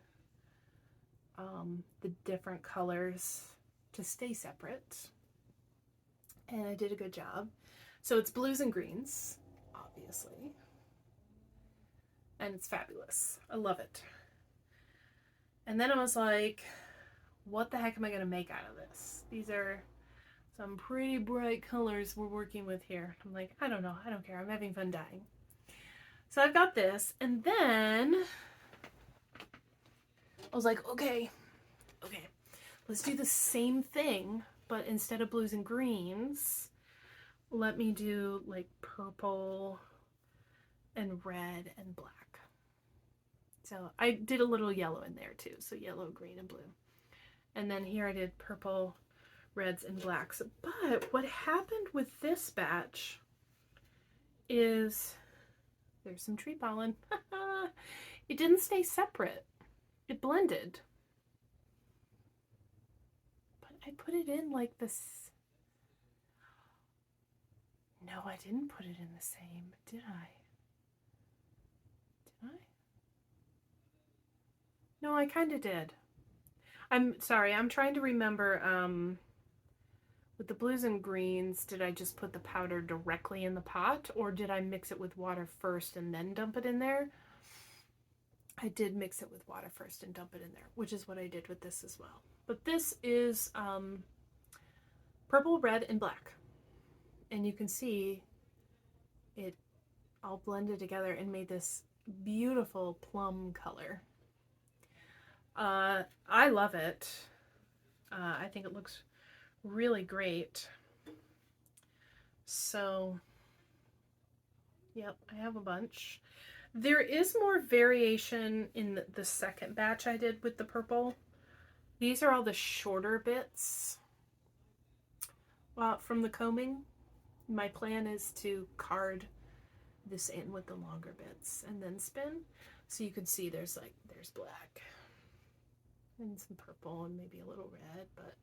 Speaker 1: the different colors to stay separate. And I did a good job. So it's blues and greens, obviously. And it's fabulous. I love it. And then I was like, what the heck am I going to make out of this? These are some pretty bright colors we're working with here. I'm like, I don't know. I don't care. I'm having fun dyeing. So I've got this. And then I was like, okay, let's do the same thing, but instead of blues and greens, let me do like purple and red and black. So I did a little yellow in there too. So yellow, green, and blue. And then here I did purple, reds, and blacks. But what happened with this batch is there's some tree pollen. It didn't stay separate. It blended. But I put it in like this. No, I didn't put it in the same, did I? Did I? No, I kind of did. I'm sorry, I'm trying to remember, with the blues and greens, did I just put the powder directly in the pot, or did I mix it with water first and then dump it in there? I did mix it with water first and dump it in there, which is what I did with this as well. But this is purple, red, and black. And you can see it all blended together and made this beautiful plum color. I love it. I think it looks really great. So, yep, I have a bunch. There is more variation in the second batch I did with the purple. These are all the shorter bits from the combing. My plan is to card this in with the longer bits and then spin. So you can see there's black and some purple and maybe a little red, but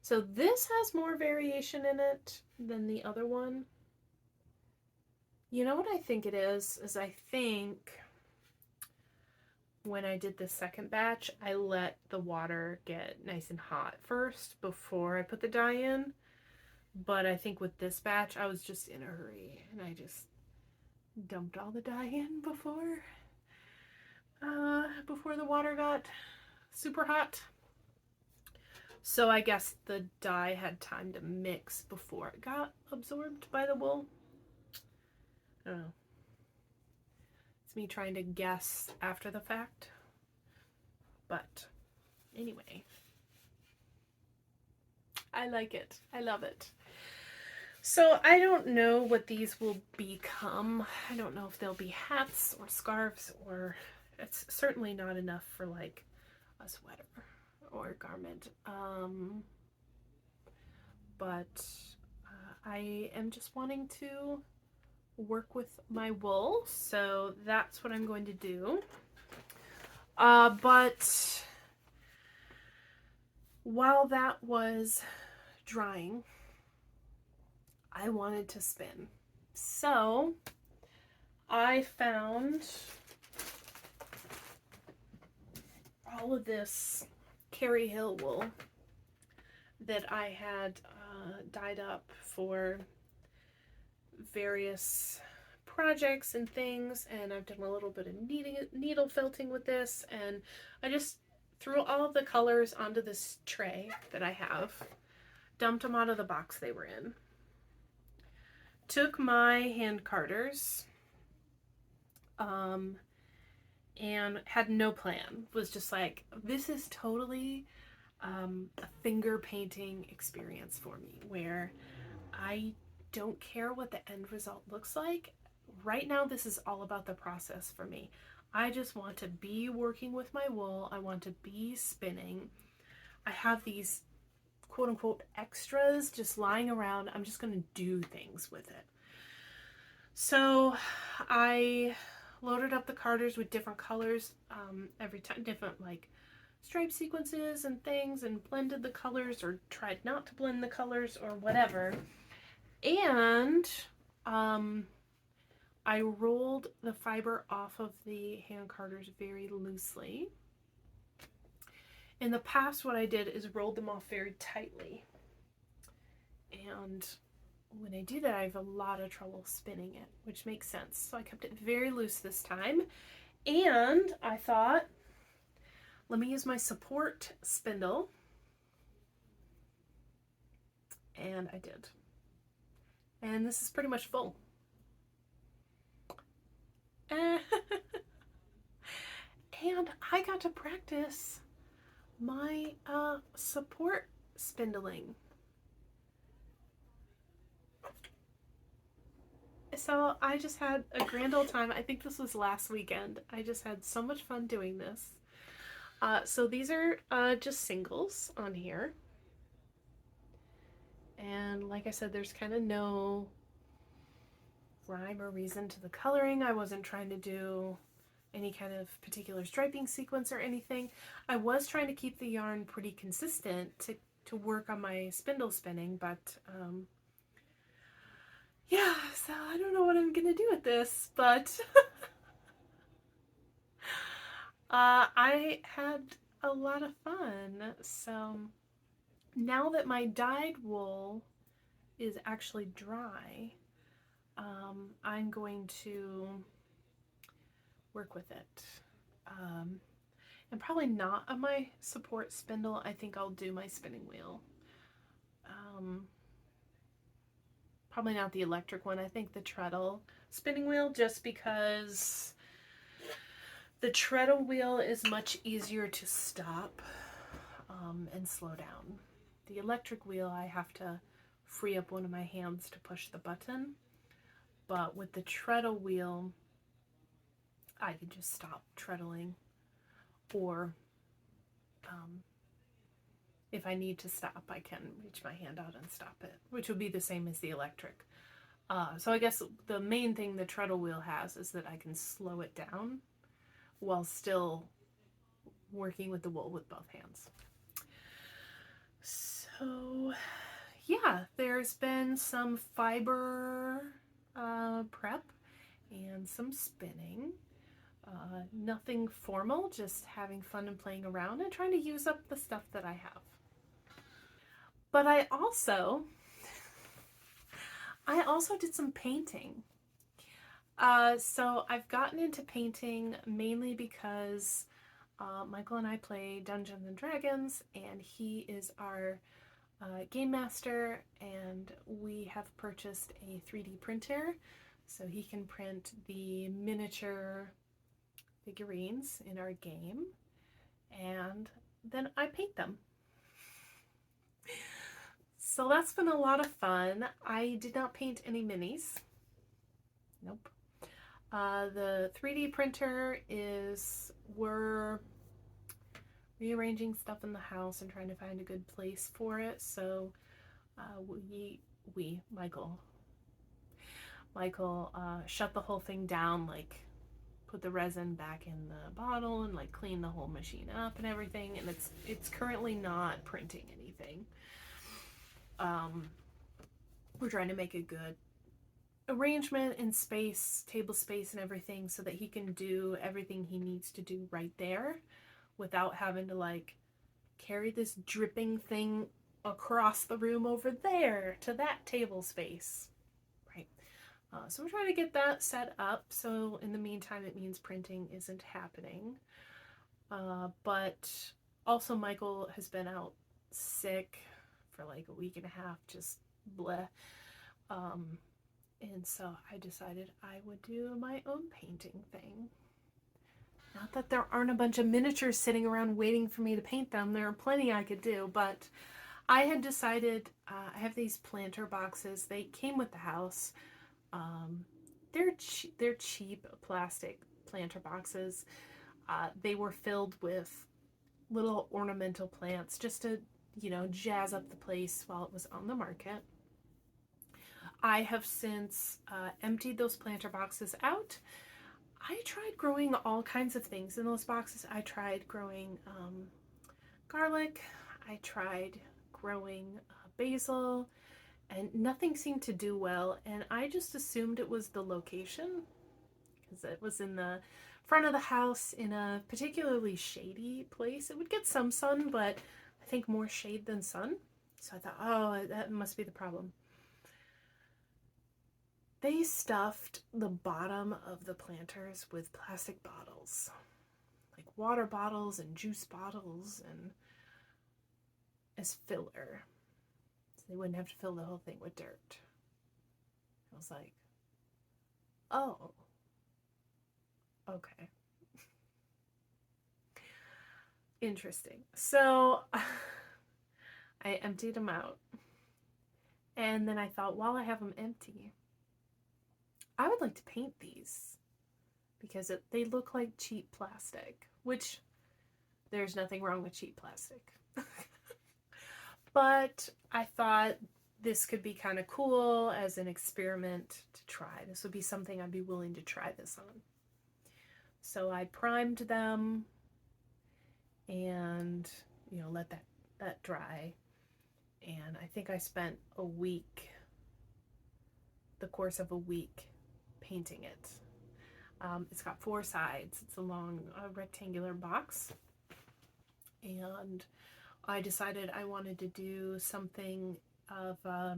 Speaker 1: so this has more variation in it than the other one. You know what I think it is I think when I did the second batch, I let the water get nice and hot first before I put the dye in. But I think with this batch, I was just in a hurry and I just dumped all the dye in before the water got super hot. So I guess the dye had time to mix before it got absorbed by the wool. I don't know. It's me trying to guess after the fact. But anyway, I like it. I love it. So I don't know what these will become. I don't know if they'll be hats or scarves, or it's certainly not enough for like a sweater or garment. But I am just wanting to work with my wool, so that's what I'm going to do. But while that was drying, I wanted to spin. So I found all of this Carrie Hill wool that I had dyed up for various projects and things, and I've done a little bit of needle felting with this, and I just threw all of the colors onto this tray that I have, dumped them out of the box they were in, took my hand carders, and had no plan. Was just like, this is totally a finger painting experience for me, where I don't care what the end result looks like. right now this is all about the process for me. I just want to be working with my wool. I want to be spinning. I have these quote unquote extras just lying around. I'm just going to do things with it. So I loaded up the carders with different colors every time, different like stripe sequences and things, and blended the colors or tried not to blend the colors or whatever. And I rolled the fiber off of the hand carders very loosely. In the past, what I did is rolled them off very tightly. And when I do that, I have a lot of trouble spinning it, which makes sense. So I kept it very loose this time. And I thought, let me use my support spindle. And I did. And this is pretty much full. And I got to practice my support spindling. So I just had a grand old time. I think this was last weekend. I just had so much fun doing this. So these are just singles on here. And like I said, there's kind of no rhyme or reason to the coloring. I wasn't trying to do any kind of particular striping sequence or anything. I was trying to keep the yarn pretty consistent to work on my spindle spinning, but yeah, so I don't know what I'm gonna do with this, but I had a lot of fun. So now that my dyed wool is actually dry, I'm going to work with it. And probably not on my support spindle. I think I'll do my spinning wheel. Probably not the electric one. I think the treadle spinning wheel, just because the treadle wheel is much easier to stop and slow down. The electric wheel, I have to free up one of my hands to push the button. But with the treadle wheel, I can just stop treadling, or if I need to stop, I can reach my hand out and stop it, which would be the same as the electric. So I guess the main thing the treadle wheel has is that I can slow it down while still working with the wool with both hands. So yeah, there's been some fiber prep and some spinning. Nothing formal, just having fun and playing around and trying to use up the stuff that I have. But I also did some painting. So I've gotten into painting mainly because Michael and I play Dungeons and Dragons, and he is our game master, and we have purchased a 3D printer so he can print the miniature figurines in our game, and then I paint them. So that's been a lot of fun. I did not paint any minis. Nope. The 3D printer we're rearranging stuff in the house and trying to find a good place for it. So Michael shut the whole thing down, like put the resin back in the bottle and like clean the whole machine up and everything, and it's currently not printing anything. We're trying to make a good arrangement in space, table space and everything, so that he can do everything he needs to do right there without having to like carry this dripping thing across the room over there to that table space. Right. So we're trying to get that set up. So in the meantime, it means printing isn't happening. But also Michael has been out sick for like a week and a half, just bleh. And so I decided I would do my own painting thing. Not that there aren't a bunch of miniatures sitting around waiting for me to paint them. There are plenty I could do, but I had decided, I have these planter boxes. They came with the house. they're cheap plastic planter boxes. They were filled with little ornamental plants just to, you know, jazz up the place while it was on the market. I have since emptied those planter boxes out. I tried growing all kinds of things in those boxes. I tried growing garlic. I tried growing basil, and nothing seemed to do well. And I just assumed it was the location because it was in the front of the house in a particularly shady place. It would get some sun, but I think more shade than sun. So I thought, oh, that must be the problem. They stuffed the bottom of the planters with plastic bottles, like water bottles and juice bottles, and as filler. So they wouldn't have to fill the whole thing with dirt. I was like, oh, okay. Interesting. So I emptied them out. And then I thought, while I have them empty, I would like to paint these because they look like cheap plastic, which there's nothing wrong with cheap plastic. But I thought this could be kind of cool as an experiment to try. This would be something I'd be willing to try this on. So I primed them and, you know, let that dry. And I think I spent the course of a week painting it. It's got 4 sides. It's a long rectangular box. And I decided I wanted to do something of a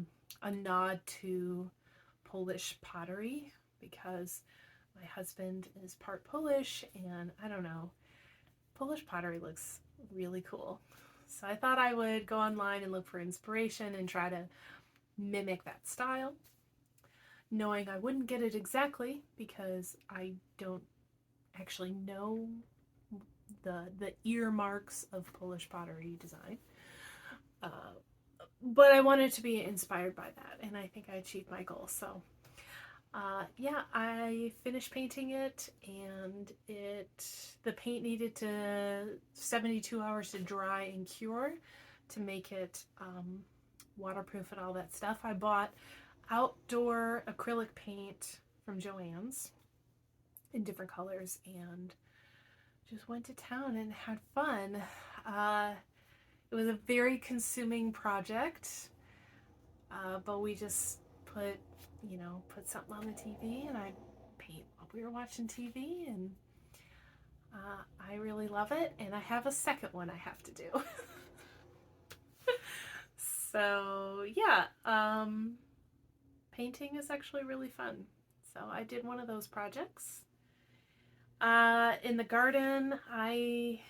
Speaker 1: nod to Polish pottery because my husband is part Polish, and I don't know, Polish pottery looks really cool. So I thought I would go online and look for inspiration and try to mimic that style, knowing I wouldn't get it exactly because I don't actually know the earmarks of Polish pottery design. But I wanted to be inspired by that, and I think I achieved my goal. So yeah, I finished painting it, and the paint needed 72 hours to dry and cure to make it waterproof and all that stuff. I bought outdoor acrylic paint from Joann's in different colors and just went to town and had fun. It was a very consuming project, but we just put something on the TV, and I'd paint while we were watching TV, and I really love it, and I have a second one I have to do. So yeah, painting is actually really fun. So I did one of those projects. In the garden, I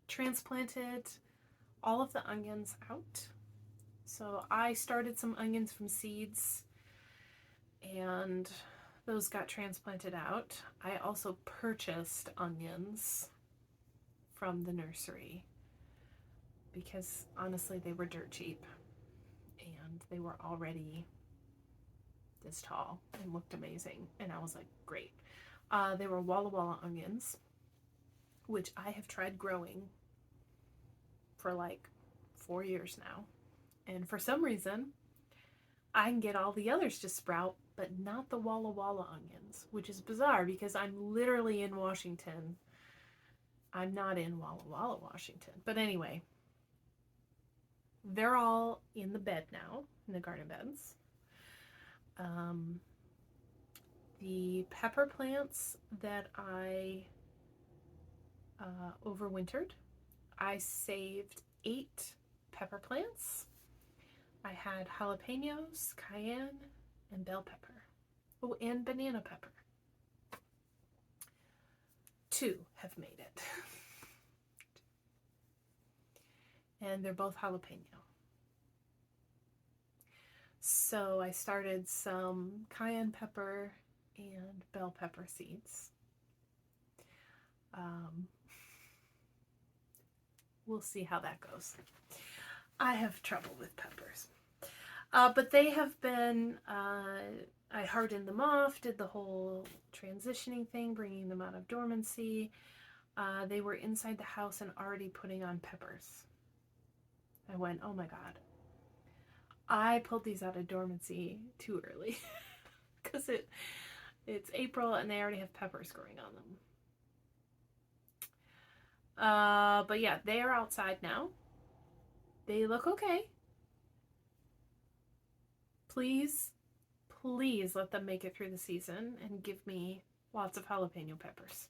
Speaker 1: transplanted all of the onions out. So I started some onions from seeds, and those got transplanted out. I also purchased onions from the nursery because honestly they were dirt cheap, and they were already this tall and looked amazing, and I was like, great. They were Walla Walla onions, which I have tried growing for like 4 years now, and for some reason I can get all the others to sprout, but not the Walla Walla onions, which is bizarre because I'm literally in Washington. I'm not in Walla Walla, Washington. But anyway, they're all in the bed now, in the garden beds. The pepper plants that I overwintered, I saved 8 pepper plants. I had jalapenos, cayenne, and bell pepper. Oh, and banana pepper. 2 have made it. And they're both jalapeno. So I started some cayenne pepper and bell pepper seeds. We'll see how that goes. I have trouble with peppers. But they have been, I hardened them off, did the whole transitioning thing, bringing them out of dormancy. They were inside the house and already putting on peppers. I went, oh my God. I pulled these out of dormancy too early because it's April and they already have peppers growing on them. But yeah, they are outside now. They look okay. Please, please let them make it through the season and give me lots of jalapeno peppers.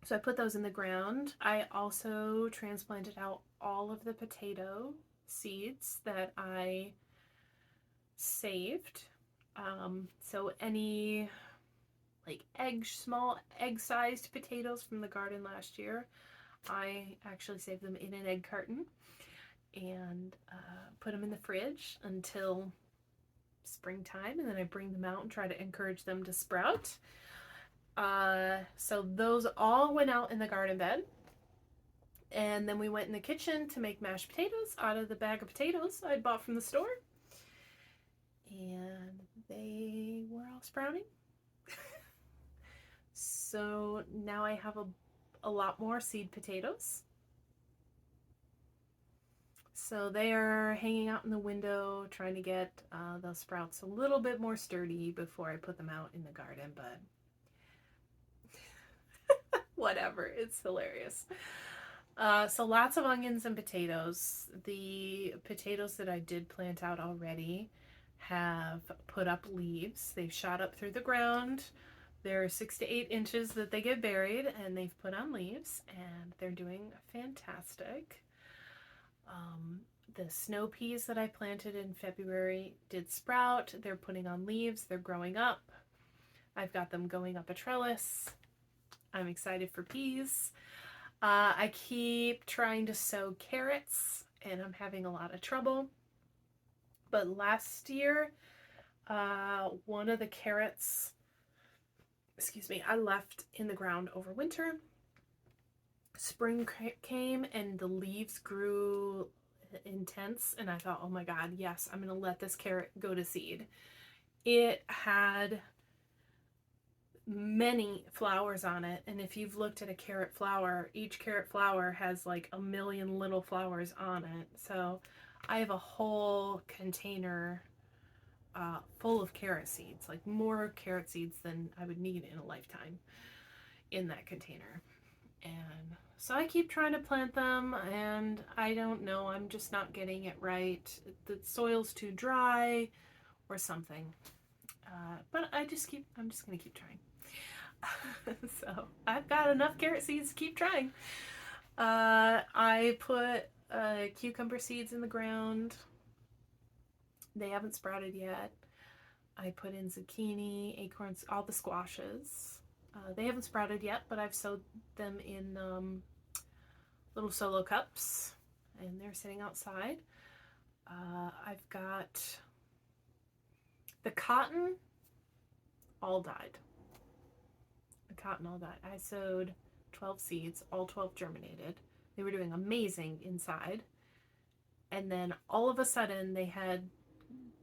Speaker 1: So I put those in the ground. I also transplanted out all of the potato seeds that I saved. So any like small egg-sized potatoes from the garden last year, I actually saved them in an egg carton and put them in the fridge until springtime, and then I bring them out and try to encourage them to sprout. So those all went out in the garden bed. And then we went in the kitchen to make mashed potatoes out of the bag of potatoes I'd bought from the store. And they were all sprouting. So now I have a lot more seed potatoes. So they are hanging out in the window trying to get those sprouts a little bit more sturdy before I put them out in the garden, but whatever, it's hilarious. So lots of onions and potatoes. The potatoes that I did plant out already have put up leaves. They've shot up through the ground. They're 6 to 8 inches that they get buried, and they've put on leaves, and they're doing fantastic. The snow peas that I planted in February did sprout. They're putting on leaves. They're growing up. I've got them going up a trellis. I'm excited for peas. I keep trying to sow carrots, and I'm having a lot of trouble. But last year, one of the carrots, I left in the ground over winter. Spring came and the leaves grew intense, and I thought, oh my God, yes, I'm going to let this carrot go to seed. It had many flowers on it, and if you've looked at a carrot flower, each carrot flower has like a million little flowers on it. So I have a whole container full of carrot seeds, like more carrot seeds than I would need in a lifetime in that container. And so I keep trying to plant them, and I don't know, I'm just not getting it right. The soil's too dry or something. But I'm just gonna keep trying. So I've got enough carrot seeds to keep trying. I put cucumber seeds in the ground. They haven't sprouted yet. I put in zucchini, acorns, all the squashes. They haven't sprouted yet, but I've sowed them in little solo cups, and they're sitting outside. I've got the cotton all died. I sowed 12 seeds, all 12 germinated. They were doing amazing inside. And then all of a sudden they had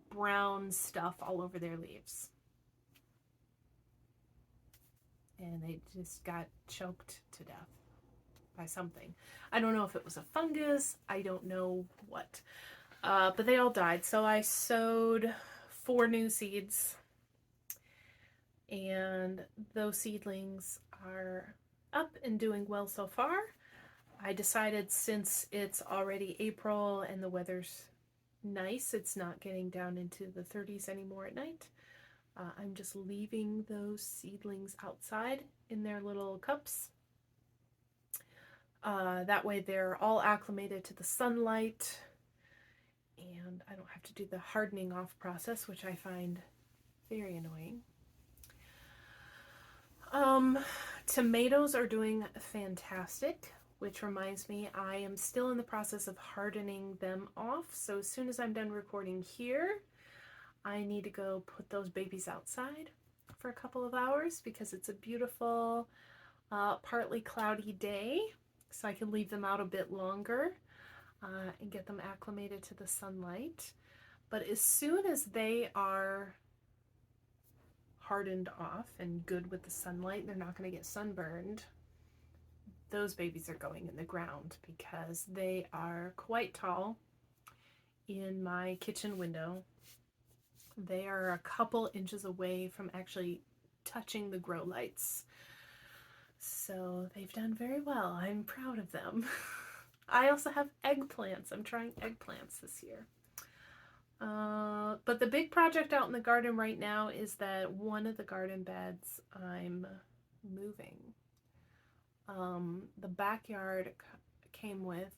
Speaker 1: brown stuff all over their leaves. And they just got choked to death by something. I don't know if it was a fungus. I don't know what. But they all died. So I sowed 4 new seeds. And those seedlings are up and doing well so far. I decided, since it's already April and the weather's nice, it's not getting down into the 30s anymore at night, I'm just leaving those seedlings outside in their little cups. That way they're all acclimated to the sunlight, and I don't have to do the hardening off process, which I find very annoying. Tomatoes are doing fantastic, which reminds me, I am still in the process of hardening them off. So as soon as I'm done recording here, I need to go put those babies outside for a couple of hours because it's a beautiful, partly cloudy day, so I can leave them out a bit longer. and get them acclimated to the sunlight. But as soon as they are hardened off and good with the sunlight, they're not going to get sunburned, those babies are going in the ground because they are quite tall. In my kitchen window, they are a couple inches away from actually touching the grow lights. So they've done very well. I'm proud of them. I also have eggplants. I'm trying eggplants this year. But the big project out in the garden right now is that one of the garden beds I'm moving. The backyard came with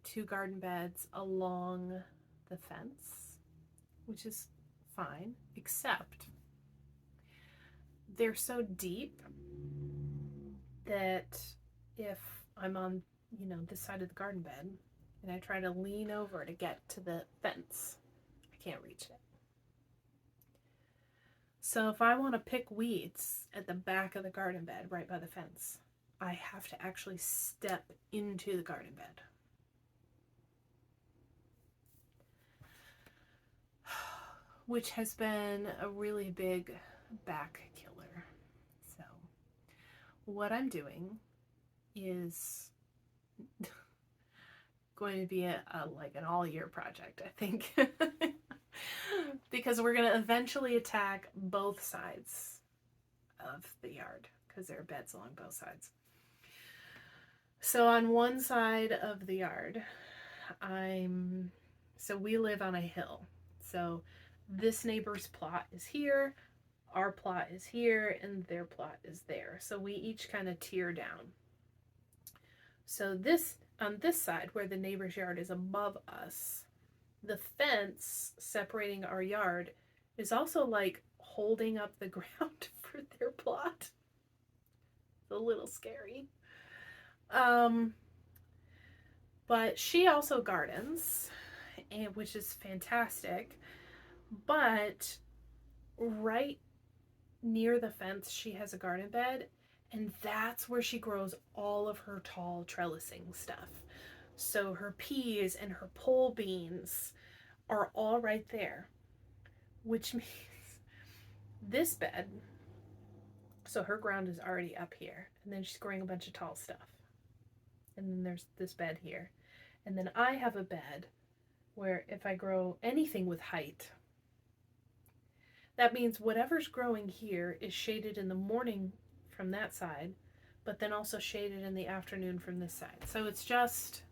Speaker 1: 2 garden beds along the fence, which is fine, except they're so deep that if I'm on, this side of the garden bed and I try to lean over to get to the fence, I can't reach it. So if I want to pick weeds at the back of the garden bed right by the fence, I have to actually step into the garden bed. Which has been a really big back killer. So what I'm doing is going to be like an all-year project, I think. Because we're going to eventually attack both sides of the yard because there are beds along both sides. So on one side of the yard, so we live on a hill. So this neighbor's plot is here, our plot is here, and their plot is there. So we each kind of tier down. So on this side, where the neighbor's yard is above us, the fence separating our yard is also like holding up the ground for their plot. It's a little scary. But she also gardens, which is fantastic. But right near the fence, she has a garden bed, and that's where she grows all of her tall trellising stuff. So her peas and her pole beans are all right there, which means this bed, so her ground is already up here, and then she's growing a bunch of tall stuff. And then there's this bed here. And then I have a bed where if I grow anything with height, that means whatever's growing here is shaded in the morning from that side, but then also shaded in the afternoon from this side. So it's just,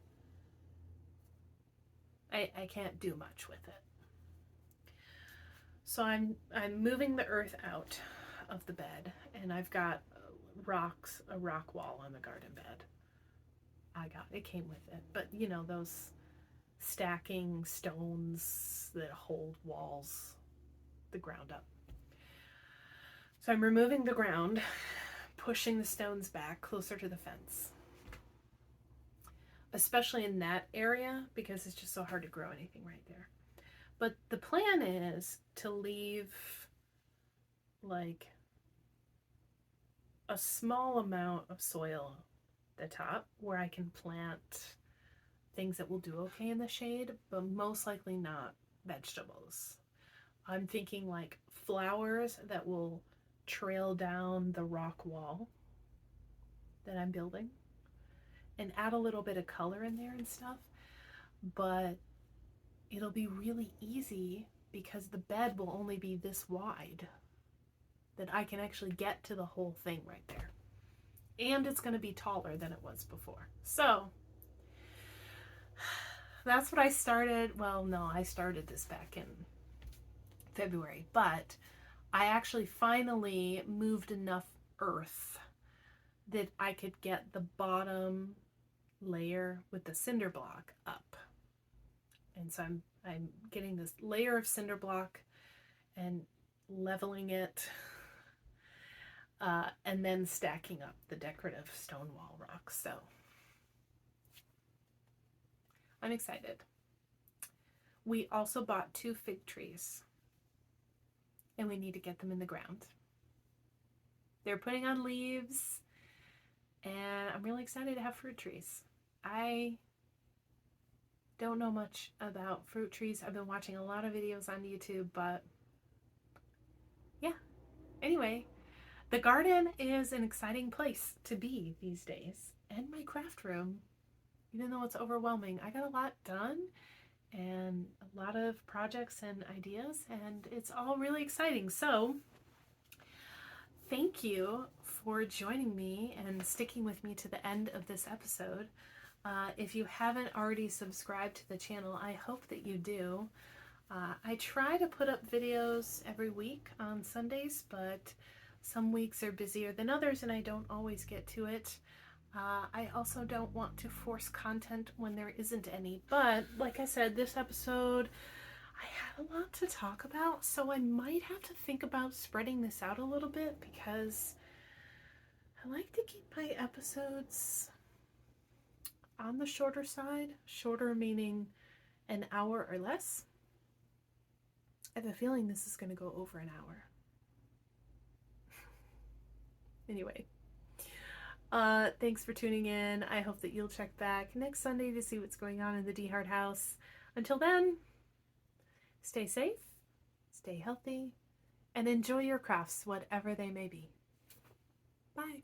Speaker 1: I can't do much with it. So I'm moving the earth out of the bed, and I've got a rock wall on the garden bed. It came with it, but those stacking stones that hold walls, the ground up. So I'm removing the ground, pushing the stones back closer to the fence, especially in that area because it's just so hard to grow anything right there. But the plan is to leave like a small amount of soil at the top where I can plant things that will do okay in the shade, but most likely not vegetables. I'm thinking like flowers that will trail down the rock wall that I'm building and add a little bit of color in there and stuff, but it'll be really easy because the bed will only be this wide that I can actually get to the whole thing right there. And it's going to be taller than it was before. So that's what I started. Well, no, I started this back in February, but I actually finally moved enough earth that I could get the bottom layer with the cinder block up. And so I'm getting this layer of cinder block and leveling it, and then stacking up the decorative stone wall rocks. So I'm excited. We also bought 2 fig trees, and we need to get them in the ground. They're putting on leaves, and I'm really excited to have fruit trees. I Don't know much about fruit trees. I've been watching a lot of videos on YouTube, but yeah. Anyway, the garden is an exciting place to be these days. And my craft room, even though it's overwhelming, I got a lot done and a lot of projects and ideas, and it's all really exciting. So thank you for joining me and sticking with me to the end of this episode. If you haven't already subscribed to the channel, I hope that you do. I try to put up videos every week on Sundays, but some weeks are busier than others and I don't always get to it. I also don't want to force content when there isn't any, but like I said, this episode, I had a lot to talk about, so I might have to think about spreading this out a little bit because I like to keep my episodes on the shorter side. Shorter meaning an hour or less. I have a feeling this is going to go over an hour. Anyway, thanks for tuning in. I hope that you'll check back next Sunday to see what's going on in the DeHart house. Until then, stay safe, stay healthy, and enjoy your crafts, whatever they may be. Bye.